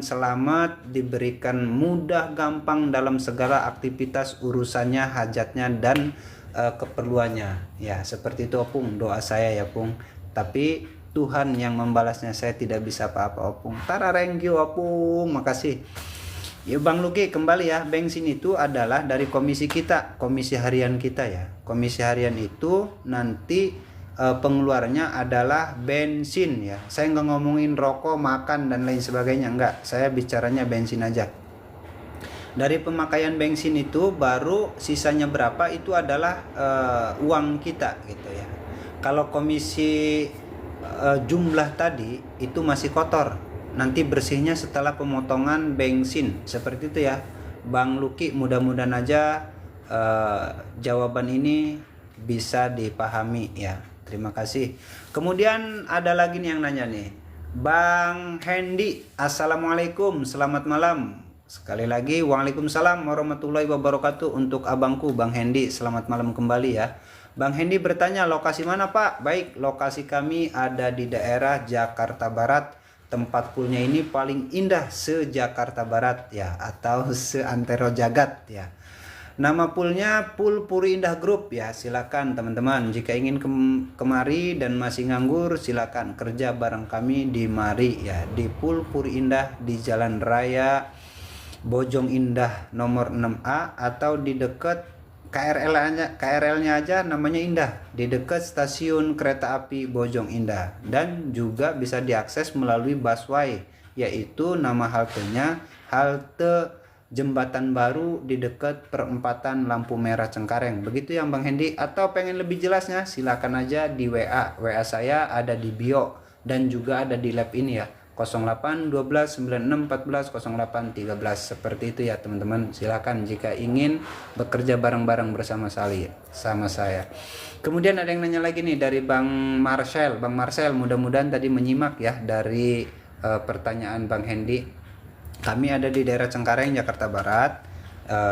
selamat, diberikan mudah gampang dalam segala aktivitas urusannya, hajatnya, dan keperluannya ya. Seperti itu opung doa saya ya Pung. Tapi Tuhan yang membalasnya, saya tidak bisa apa-apa opung. Tara rengkyu opung, makasih ya Bang Luki. Kembali ya, bensin itu adalah dari komisi kita, komisi harian kita ya. Komisi harian itu nanti pengeluarannya adalah bensin ya. Saya nggak ngomongin rokok, makan, dan lain sebagainya, enggak. Saya bicaranya bensin aja. Dari pemakaian bensin itu baru sisanya berapa itu adalah uang kita gitu ya. Kalau komisi jumlah tadi itu masih kotor, nanti bersihnya setelah pemotongan bensin. Seperti itu ya Bang Luki. Mudah-mudahan aja jawaban ini bisa dipahami ya. Terima kasih. Kemudian ada lagi nih yang nanya nih, Bang Hendy, assalamualaikum, selamat malam. Sekali lagi, waalaikumsalam warahmatullahi wabarakatuh untuk abangku Bang Hendy. Selamat malam kembali ya. Bang Hendy bertanya, lokasi mana Pak? Baik, lokasi kami ada di daerah Jakarta Barat. Tempat poolnya ini paling indah se-Jakarta Barat ya, atau se-antero jagat ya. Nama poolnya Pool Puri Indah Group ya. Silakan teman-teman, jika ingin kemari dan masih nganggur, silakan kerja bareng kami di mari ya, di Pool Puri Indah di Jalan Raya Bojong Indah nomor 6A, atau di dekat KRL-nya aja namanya Indah, di dekat stasiun kereta api Bojong Indah. Dan juga bisa diakses melalui busway, yaitu nama haltenya halte Jembatan Baru di dekat perempatan lampu merah Cengkareng. Begitu yang Bang Hendy. Atau pengen lebih jelasnya, silakan aja di WA. WA saya ada di bio dan juga ada di lab ini ya. 08 12 96 14 08 13. Seperti itu ya teman-teman. Silakan jika ingin bekerja bareng-bareng bersama saya. Kemudian ada yang nanya lagi nih dari Bang Marcel. Bang Marcel, mudah-mudahan tadi menyimak ya dari pertanyaan Bang Hendy. Kami ada di daerah Cengkareng, Jakarta Barat.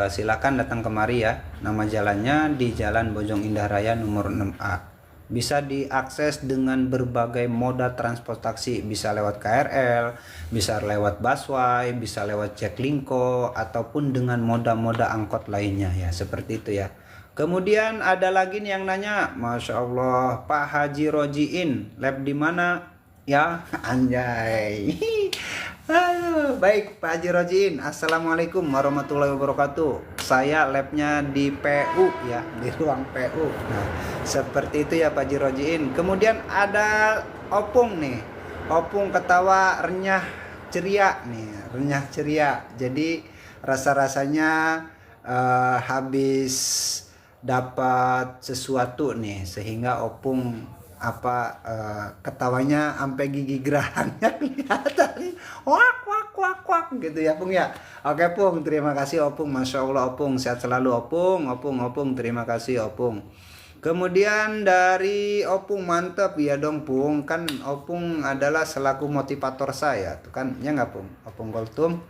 Silakan datang kemari ya. Nama jalannya di Jalan Bojong Indah Raya nomor 6A. Bisa diakses dengan berbagai moda transportasi. Bisa lewat KRL, bisa lewat busway, bisa lewat Jaklingko, ataupun dengan moda-moda angkot lainnya ya. Seperti itu ya. Kemudian ada lagi nih yang nanya, Masya Allah, Pak Haji Rojiin, lab di mana? Ya, anjay. Halo, baik Pak Haji Rojiin, assalamualaikum warahmatullahi wabarakatuh. Saya labnya di PU ya, di ruang PU. Nah, seperti itu ya Pak Haji Rojiin. Kemudian ada Opung nih, Opung ketawa renyah ceria nih, renyah ceria. Jadi rasa-rasanya habis dapat sesuatu nih, sehingga Opung ketawanya sampai gigi gerahangnya kelihatan, wak gitu ya Pung ya. Oke Pung, terima kasih Opung, Masya Allah Opung, sehat selalu Opung, terima kasih Opung. Kemudian dari Opung, mantap ya dong Pung, kan Opung adalah selaku motivator saya tuh kan ya nggak Pung, Opung Goltum.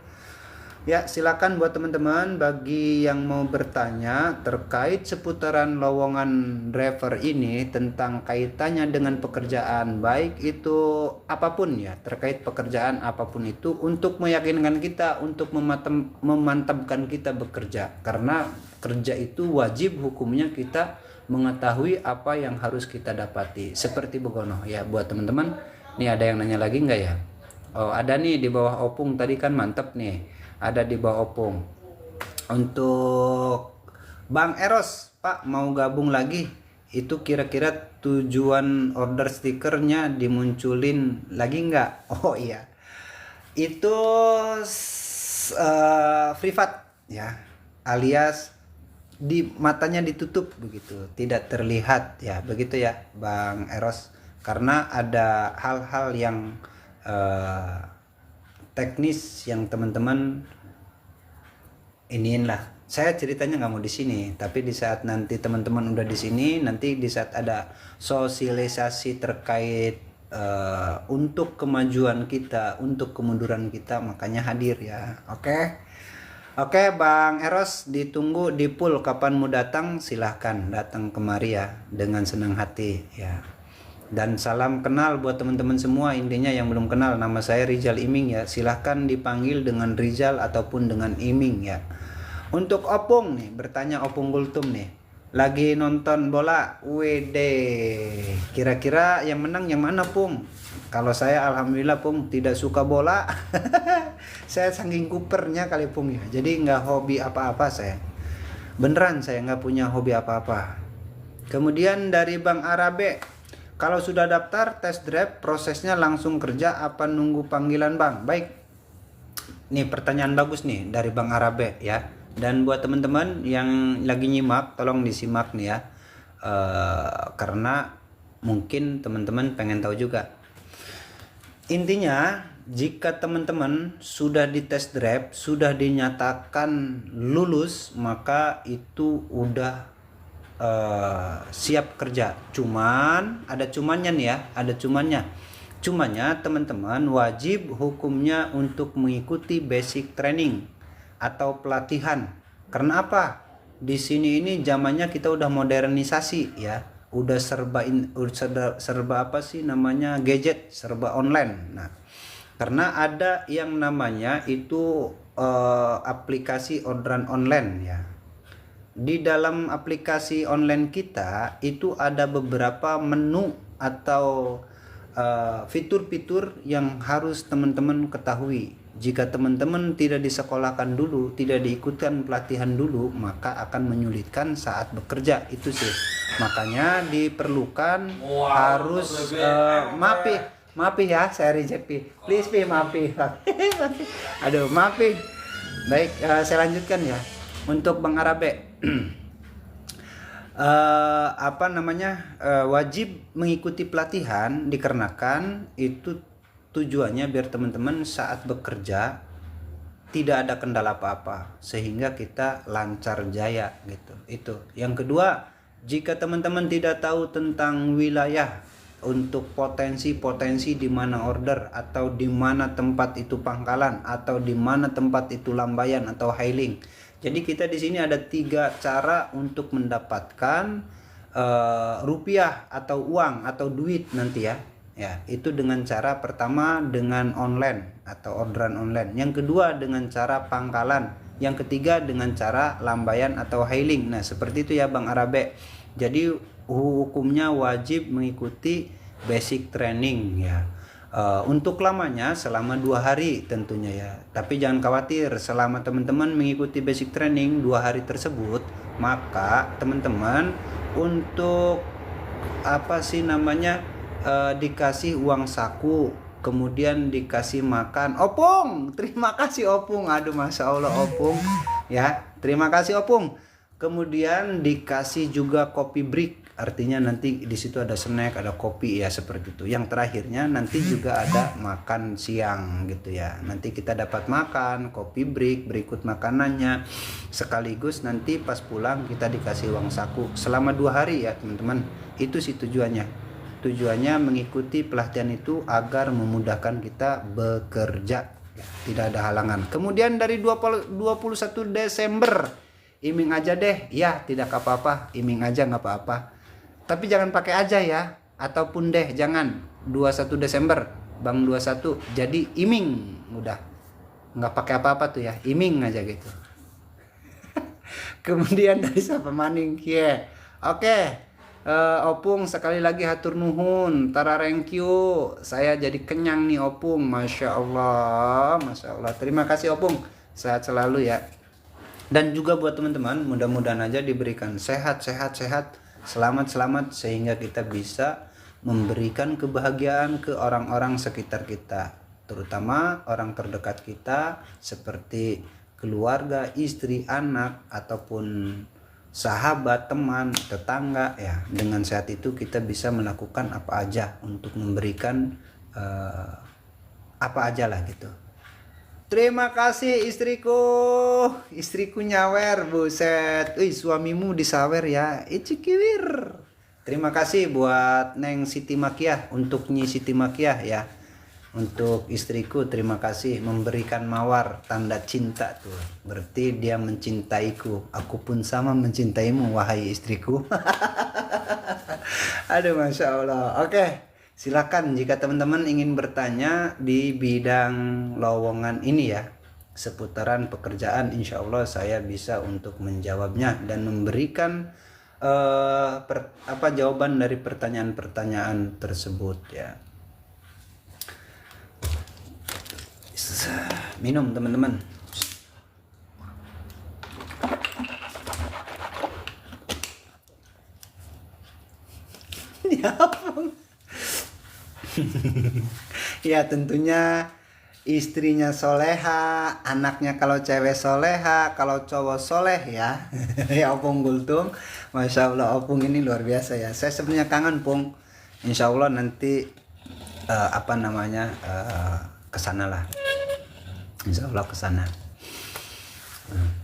Ya, silakan buat teman-teman bagi yang mau bertanya terkait seputaran lowongan driver ini, tentang kaitannya dengan pekerjaan, baik itu apapun ya, terkait pekerjaan apapun itu, untuk meyakinkan kita, untuk memantapkan kita bekerja. Karena kerja itu wajib hukumnya kita mengetahui apa yang harus kita dapati. Seperti begono ya buat teman-teman. Nih ada yang nanya lagi nggak ya? Oh, ada nih di bawah Opung tadi kan, mantep nih. Ada di bawah Opung. Untuk Bang Eros, Pak mau gabung lagi, itu kira-kira tujuan order stikernya dimunculin lagi nggak? Oh iya, itu privat ya, alias di matanya ditutup begitu, tidak terlihat ya, begitu ya Bang Eros. Karena ada hal-hal yang teknis yang teman-teman iniin lah. Saya ceritanya nggak mau di sini, tapi di saat nanti teman-teman udah di sini, nanti di saat ada sosialisasi terkait untuk kemajuan kita, untuk kemunduran kita, makanya hadir ya. Oke Bang Eros, ditunggu di pool, kapan mau datang silahkan datang kemari ya, dengan senang hati ya. Dan salam kenal buat teman-teman semua. Intinya yang belum kenal, nama saya Rizal Iming ya, silahkan dipanggil dengan Rizal ataupun dengan Iming ya. Untuk Opung nih, bertanya Opung Gultum nih, lagi nonton bola, WD, kira-kira yang menang yang mana Pung? Kalau saya alhamdulillah Pung tidak suka bola. Saya saking kupernya kali Pung ya, jadi nggak hobi apa-apa saya, beneran saya nggak punya hobi apa-apa. Kemudian dari Bang Arabe, kalau sudah daftar test drive, prosesnya langsung kerja apa nunggu panggilan Bang? Baik, nih pertanyaan bagus nih dari Bang Arabe ya. Dan buat teman-teman yang lagi nyimak, tolong disimak nih ya, karena mungkin teman-teman pengen tahu juga. Intinya, jika teman-teman sudah di test drive, sudah dinyatakan lulus, maka itu udah siap kerja. Cuman ada cumannya nih ya, ada cumannya. Cumanya teman-teman wajib hukumnya untuk mengikuti basic training atau pelatihan. Karena apa? Di sini ini zamannya kita udah modernisasi ya. Udah serba apa sih namanya, gadget, serba online. Nah, karena ada yang namanya itu aplikasi orderan online ya. Di dalam aplikasi online kita itu ada beberapa menu atau fitur-fitur yang harus teman-teman ketahui. Jika teman-teman tidak disekolahkan dulu, tidak diikutkan pelatihan dulu, maka akan menyulitkan saat bekerja. Itu sih. Makanya diperlukan harus maaf ya, saya reject please maaf. Aduh, maaf. Baik, saya lanjutkan ya. Untuk Bang Arabe, wajib mengikuti pelatihan dikarenakan itu tujuannya biar teman-teman saat bekerja tidak ada kendala apa-apa sehingga kita lancar jaya gitu. Itu. Yang kedua, jika teman-teman tidak tahu tentang wilayah untuk potensi-potensi di mana order atau di mana tempat itu pangkalan atau di mana tempat itu lambayan atau hailing. Jadi kita di sini ada 3 cara untuk mendapatkan rupiah atau uang atau duit nanti ya. Ya, itu dengan cara pertama dengan online atau orderan online. Yang kedua dengan cara pangkalan. Yang ketiga dengan cara lambayan atau hailing. Nah, seperti itu ya Bang Arabe. Jadi hukumnya wajib mengikuti basic training ya. Untuk lamanya selama 2 hari tentunya ya. Tapi jangan khawatir, selama teman-teman mengikuti basic training 2 hari tersebut, maka teman-teman untuk dikasih uang saku, kemudian dikasih makan. Opung, terima kasih Opung. Aduh, masya Allah Opung ya, terima kasih Opung. Kemudian dikasih juga kopi break, artinya nanti di situ ada snack, ada kopi ya, seperti itu. Yang terakhirnya nanti juga ada makan siang gitu ya. Nanti kita dapat makan, kopi break, berikut makanannya. Sekaligus nanti pas pulang kita dikasih uang saku selama 2 hari ya teman-teman. Itu sih tujuannya. Tujuannya mengikuti pelatihan itu agar memudahkan kita bekerja ya, tidak ada halangan. Kemudian dari 21 Desember iming aja deh ya, tidak apa-apa, iming aja nggak apa-apa, tapi jangan pakai aja ya, ataupun deh jangan. 21 Desember Bang 21 jadi iming, udah nggak pakai apa-apa tuh ya, iming aja gitu. Kemudian dari Sapa Maning ya, oke. Opung sekali lagi hatur nuhun, tara thank you, saya jadi kenyang nih Opung, masya Allah, terima kasih Opung, sehat selalu ya. Dan juga buat teman-teman, mudah-mudahan aja diberikan sehat, selamat sehingga kita bisa memberikan kebahagiaan ke orang-orang sekitar kita, terutama orang terdekat kita seperti keluarga, istri, anak ataupun sahabat, teman, tetangga ya. Dengan sehat itu kita bisa melakukan apa aja untuk memberikan apa aja lah gitu. Terima kasih istriku nyawer, buset. Suamimu disawer ya, icikiwir. Terima kasih buat Neng Siti Makiah, untuk Nyi Siti Makiah ya. Untuk istriku terima kasih memberikan mawar tanda cinta tuh. Berarti dia mencintaiku, aku pun sama mencintaimu wahai istriku. Aduh, masya Allah. Oke. Silakan jika teman-teman ingin bertanya di bidang lowongan ini ya, seputaran pekerjaan, insya Allah saya bisa untuk menjawabnya dan memberikan jawaban dari pertanyaan-pertanyaan tersebut ya. Minum teman-teman. Ya ampun. Ya tentunya istrinya soleha, anaknya kalau cewek soleha, kalau cowok soleh ya. Ya Opung Gultung, masya Allah Opung ini luar biasa ya. Saya sebenarnya kangen Pung. Insya Allah nanti kesana lah. Insya Allah kesana.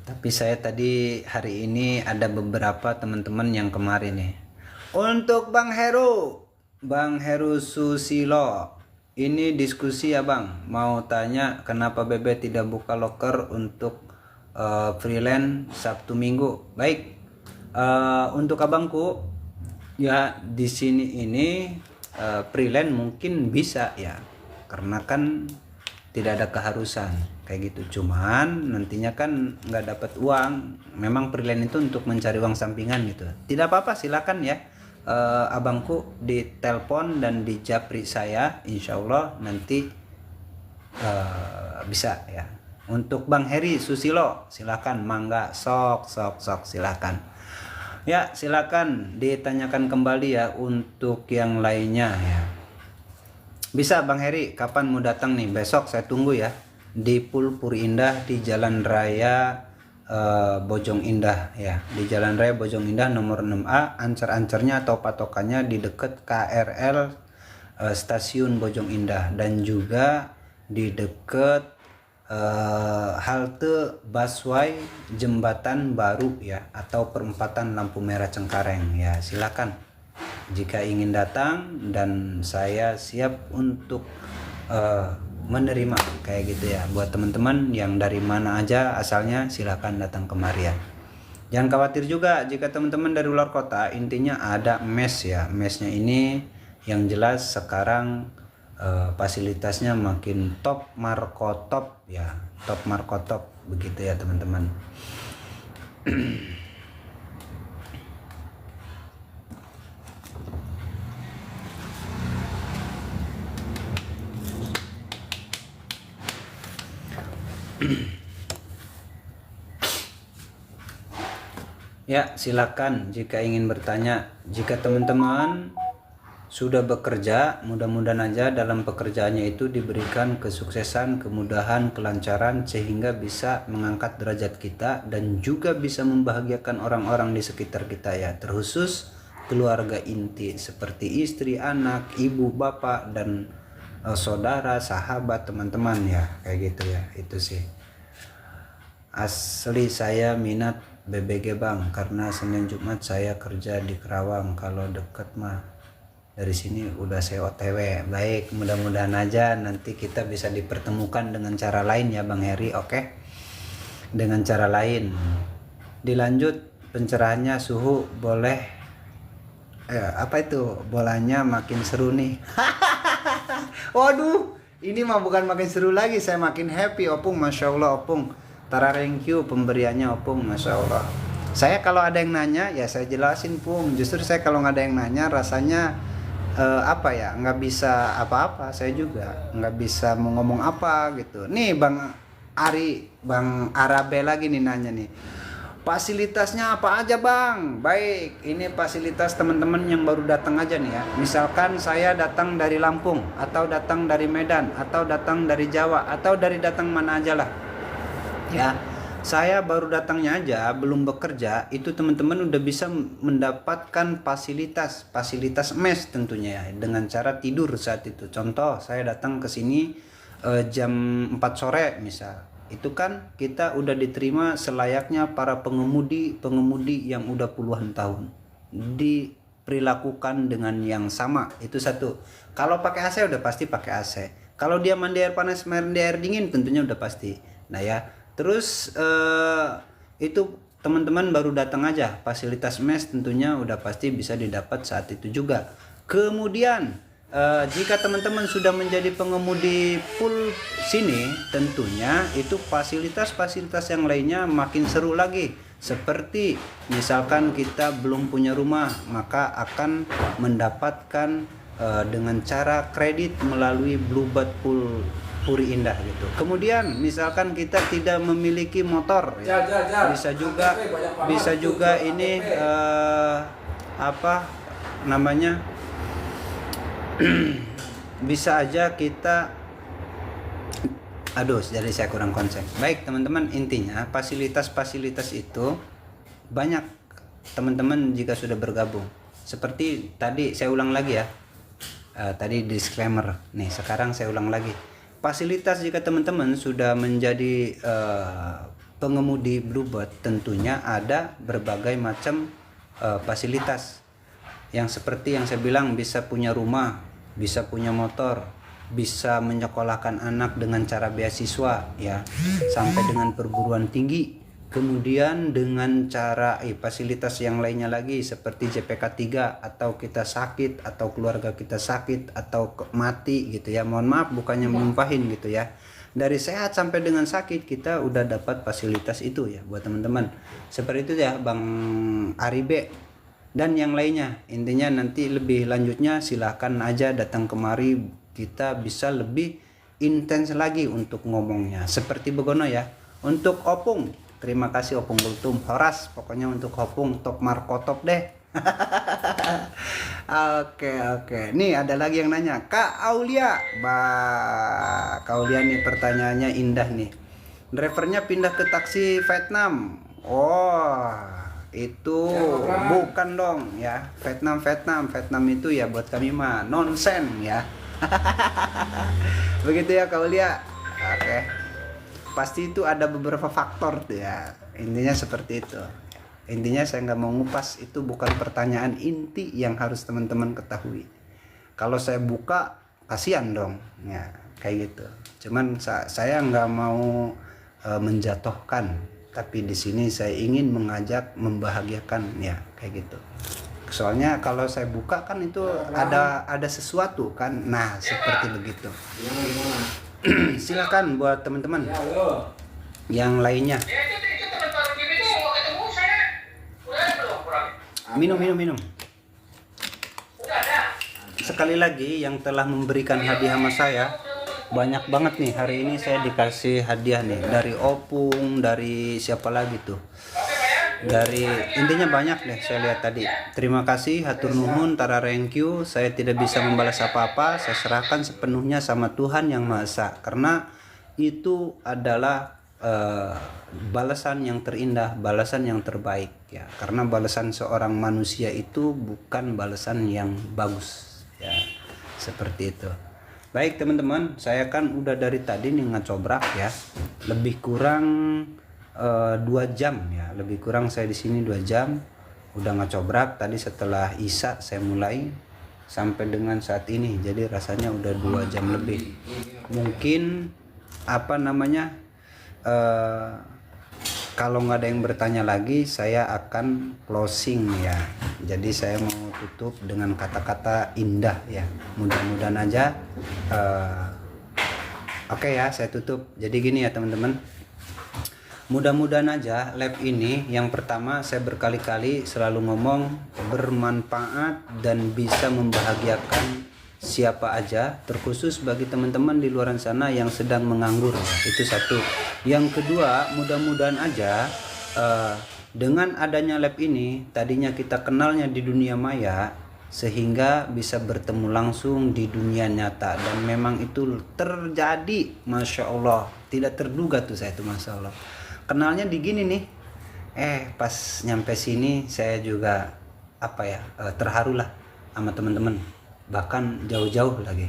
Tapi saya tadi hari ini ada beberapa teman-teman yang kemarin nih. Untuk Bang Heru Susilo, ini diskusi ya Bang, mau tanya kenapa Bebe tidak buka loker untuk freelance Sabtu Minggu. Baik, untuk abangku ya di sini ini freelance mungkin bisa ya, karena kan tidak ada keharusan kayak gitu. Cuman nantinya kan nggak dapat uang. Memang freelance itu untuk mencari uang sampingan gitu. Tidak apa-apa, silakan ya. Abangku ditelepon dan di japri saya, insya Allah nanti bisa ya. Untuk Bang Heri Susilo silakan, mangga, sok silakan ya, silakan ditanyakan kembali ya untuk yang lainnya ya. Bisa Bang Heri, kapan mau datang nih? Besok saya tunggu ya di Puri Indah di Jalan Raya Bojong Indah ya, di Jalan Raya Bojong Indah nomor 6A. Ancer-ancernya atau patokannya di dekat KRL stasiun Bojong Indah, dan juga di dekat halte busway Jembatan Baru ya, atau perempatan lampu merah Cengkareng ya. Silakan jika ingin datang, dan saya siap untuk menerima kayak gitu ya. Buat teman-teman yang dari mana aja asalnya, silakan datang kemari ya. Jangan khawatir juga jika teman-teman dari luar kota, intinya ada mes ya. Mesnya ini yang jelas sekarang fasilitasnya makin top markotop ya, top markotop begitu ya teman-teman. Ya, silakan jika ingin bertanya. Jika teman-teman sudah bekerja, mudah-mudahan aja dalam pekerjaannya itu diberikan kesuksesan, kemudahan, kelancaran, sehingga bisa mengangkat derajat kita dan juga bisa membahagiakan orang-orang di sekitar kita ya, terkhusus keluarga inti seperti istri, anak, ibu, bapak, dan saudara, sahabat, teman-teman ya, kayak gitu ya. Itu sih. Asli saya minat BBG Bang, karena Senin Jumat saya kerja di Kerawang. Kalau deket mah dari sini udah saya OTW. Baik, mudah-mudahan aja nanti kita bisa dipertemukan dengan cara lain ya Bang Heri. Oke, dengan cara lain. Dilanjut pencerahannya, suhu boleh apa itu, bolanya makin seru nih. Waduh, ini mah bukan makin seru lagi, saya makin happy Opung. Masya Allah Opung, tara thank you pemberiannya Opung, Masya Allah. Saya kalau ada yang nanya ya saya jelasin Pung. Justru saya kalau nggak ada yang nanya rasanya apa ya, nggak bisa apa-apa. Saya juga nggak bisa mau ngomong apa gitu. Nih Bang Ari, Bang Arabe lagi nih nanya nih, fasilitasnya apa aja Bang? Baik, ini fasilitas teman-teman yang baru datang aja nih ya. Misalkan saya datang dari Lampung, atau datang dari Medan, atau datang dari Jawa, atau dari datang mana aja lah ya. Saya baru datangnya aja, belum bekerja, itu teman-teman udah bisa mendapatkan fasilitas mes tentunya ya, dengan cara tidur saat itu. Contoh, saya datang ke sini jam 4 sore misal. Itu kan kita udah diterima selayaknya para pengemudi yang udah puluhan tahun. Diperlakukan dengan yang sama, itu satu. Kalau pakai AC udah pasti pakai AC. Kalau dia mandi air panas, mandi air dingin tentunya udah pasti. Nah ya, terus itu teman-teman baru datang aja, fasilitas mes tentunya udah pasti bisa didapat saat itu juga. Kemudian jika teman-teman sudah menjadi pengemudi full sini, tentunya itu fasilitas-fasilitas yang lainnya makin seru lagi. Seperti misalkan kita belum punya rumah, maka akan mendapatkan dengan cara kredit melalui Bluebird Puri Indah gitu. Kemudian misalkan kita tidak memiliki motor ya, bisa juga ini apa namanya bisa aja kita, aduh jadi saya kurang konsep. Baik teman-teman, intinya fasilitas-fasilitas itu banyak teman-teman jika sudah bergabung. Seperti tadi saya ulang lagi ya, tadi disclaimer nih, sekarang saya ulang lagi. Fasilitas jika teman-teman sudah menjadi pengemudi Bluebird, tentunya ada berbagai macam fasilitas yang seperti yang saya bilang, bisa punya rumah, bisa punya motor, bisa menyekolahkan anak dengan cara beasiswa ya, sampai dengan perguruan tinggi. Kemudian dengan cara fasilitas yang lainnya lagi seperti JPK 3, atau kita sakit atau keluarga kita sakit atau mati gitu ya. Mohon maaf bukannya menumpahin gitu ya. Dari sehat sampai dengan sakit kita udah dapat fasilitas itu ya buat teman-teman. Seperti itu ya Bang Aribe dan yang lainnya. Intinya nanti lebih lanjutnya silahkan aja datang kemari, kita bisa lebih intens lagi untuk ngomongnya. Seperti begono ya. Untuk Opung, terima kasih Opung Gultum. Horas, pokoknya untuk Opung top markotop deh. Oke. Nih ada lagi yang nanya, Kak Aulia. Kak Aulia nih pertanyaannya indah nih. Drivernya pindah ke taksi Vietnam. Oh, itu bukan dong ya. Vietnam itu ya buat kami mah nonsen ya. Begitu ya Kak Aulia. Oke. Pasti itu ada beberapa faktor tuh ya. Intinya seperti itu. Intinya saya nggak mau ngupas, itu bukan pertanyaan inti yang harus teman-teman ketahui. Kalau saya buka kasihan dong ya, kayak gitu. Cuman saya nggak mau menjatuhkan, tapi di sini saya ingin mengajak membahagiakan ya, kayak gitu. Soalnya kalau saya buka kan itu ada sesuatu kan. Nah, seperti begitu. Silakan buat teman-teman yang lainnya. Minum. Sekali lagi yang telah memberikan hadiah sama saya banyak banget nih. Hari ini saya dikasih hadiah nih dari Opung, dari siapa lagi tuh, dari intinya banyak deh saya lihat tadi. Terima kasih, hatur nuhun, tara thank you. Saya tidak bisa membalas apa-apa, saya serahkan sepenuhnya sama Tuhan Yang Maha Esa, karena itu adalah balasan yang terindah, balasan yang terbaik ya. Karena balasan seorang manusia itu bukan balasan yang bagus ya, seperti itu. Baik teman-teman, saya kan udah dari tadi nih ngecobrak ya, lebih kurang 2 jam ya, lebih kurang saya di sini 2 jam udah ngecobrak. Tadi setelah Isya saya mulai sampai dengan saat ini, jadi rasanya udah 2 jam lebih. Mungkin apa namanya, kalau nggak ada yang bertanya lagi, saya akan closing ya. Jadi saya mau tutup dengan kata-kata indah ya. Mudah-mudahan aja oke ya, saya tutup. Jadi gini ya teman-teman, mudah-mudahan aja lab ini, yang pertama saya berkali-kali selalu ngomong, bermanfaat dan bisa membahagiakan siapa aja, terkhusus bagi teman-teman di luar sana yang sedang menganggur. Itu satu. Yang kedua, mudah-mudahan aja dengan adanya lab ini, tadinya kita kenalnya di dunia maya, sehingga bisa bertemu langsung di dunia nyata. Dan memang itu terjadi, Masya Allah. Tidak terduga tuh saya tuh, Masya Allah. Kenalnya di gini nih, pas nyampe sini saya juga terharu lah sama teman-teman. Bahkan jauh-jauh lagi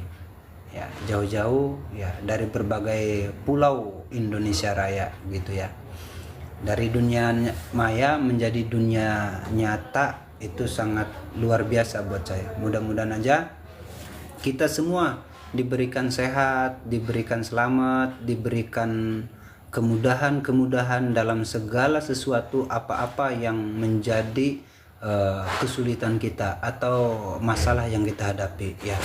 ya, jauh-jauh ya, dari berbagai pulau Indonesia Raya gitu ya. Dari dunia maya menjadi dunia nyata, itu sangat luar biasa buat saya. Mudah-mudahan aja kita semua diberikan sehat, diberikan selamat, diberikan kemudahan-kemudahan dalam segala sesuatu, apa-apa yang menjadi kesulitan kita atau masalah yang kita hadapi ya.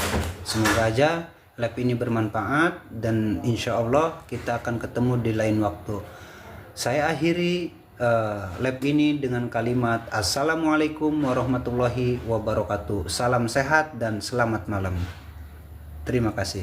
Semoga aja lab ini bermanfaat, dan insya Allah kita akan ketemu di lain waktu. Saya akhiri lab ini dengan kalimat Assalamualaikum warahmatullahi wabarakatuh. Salam sehat dan selamat malam. Terima kasih.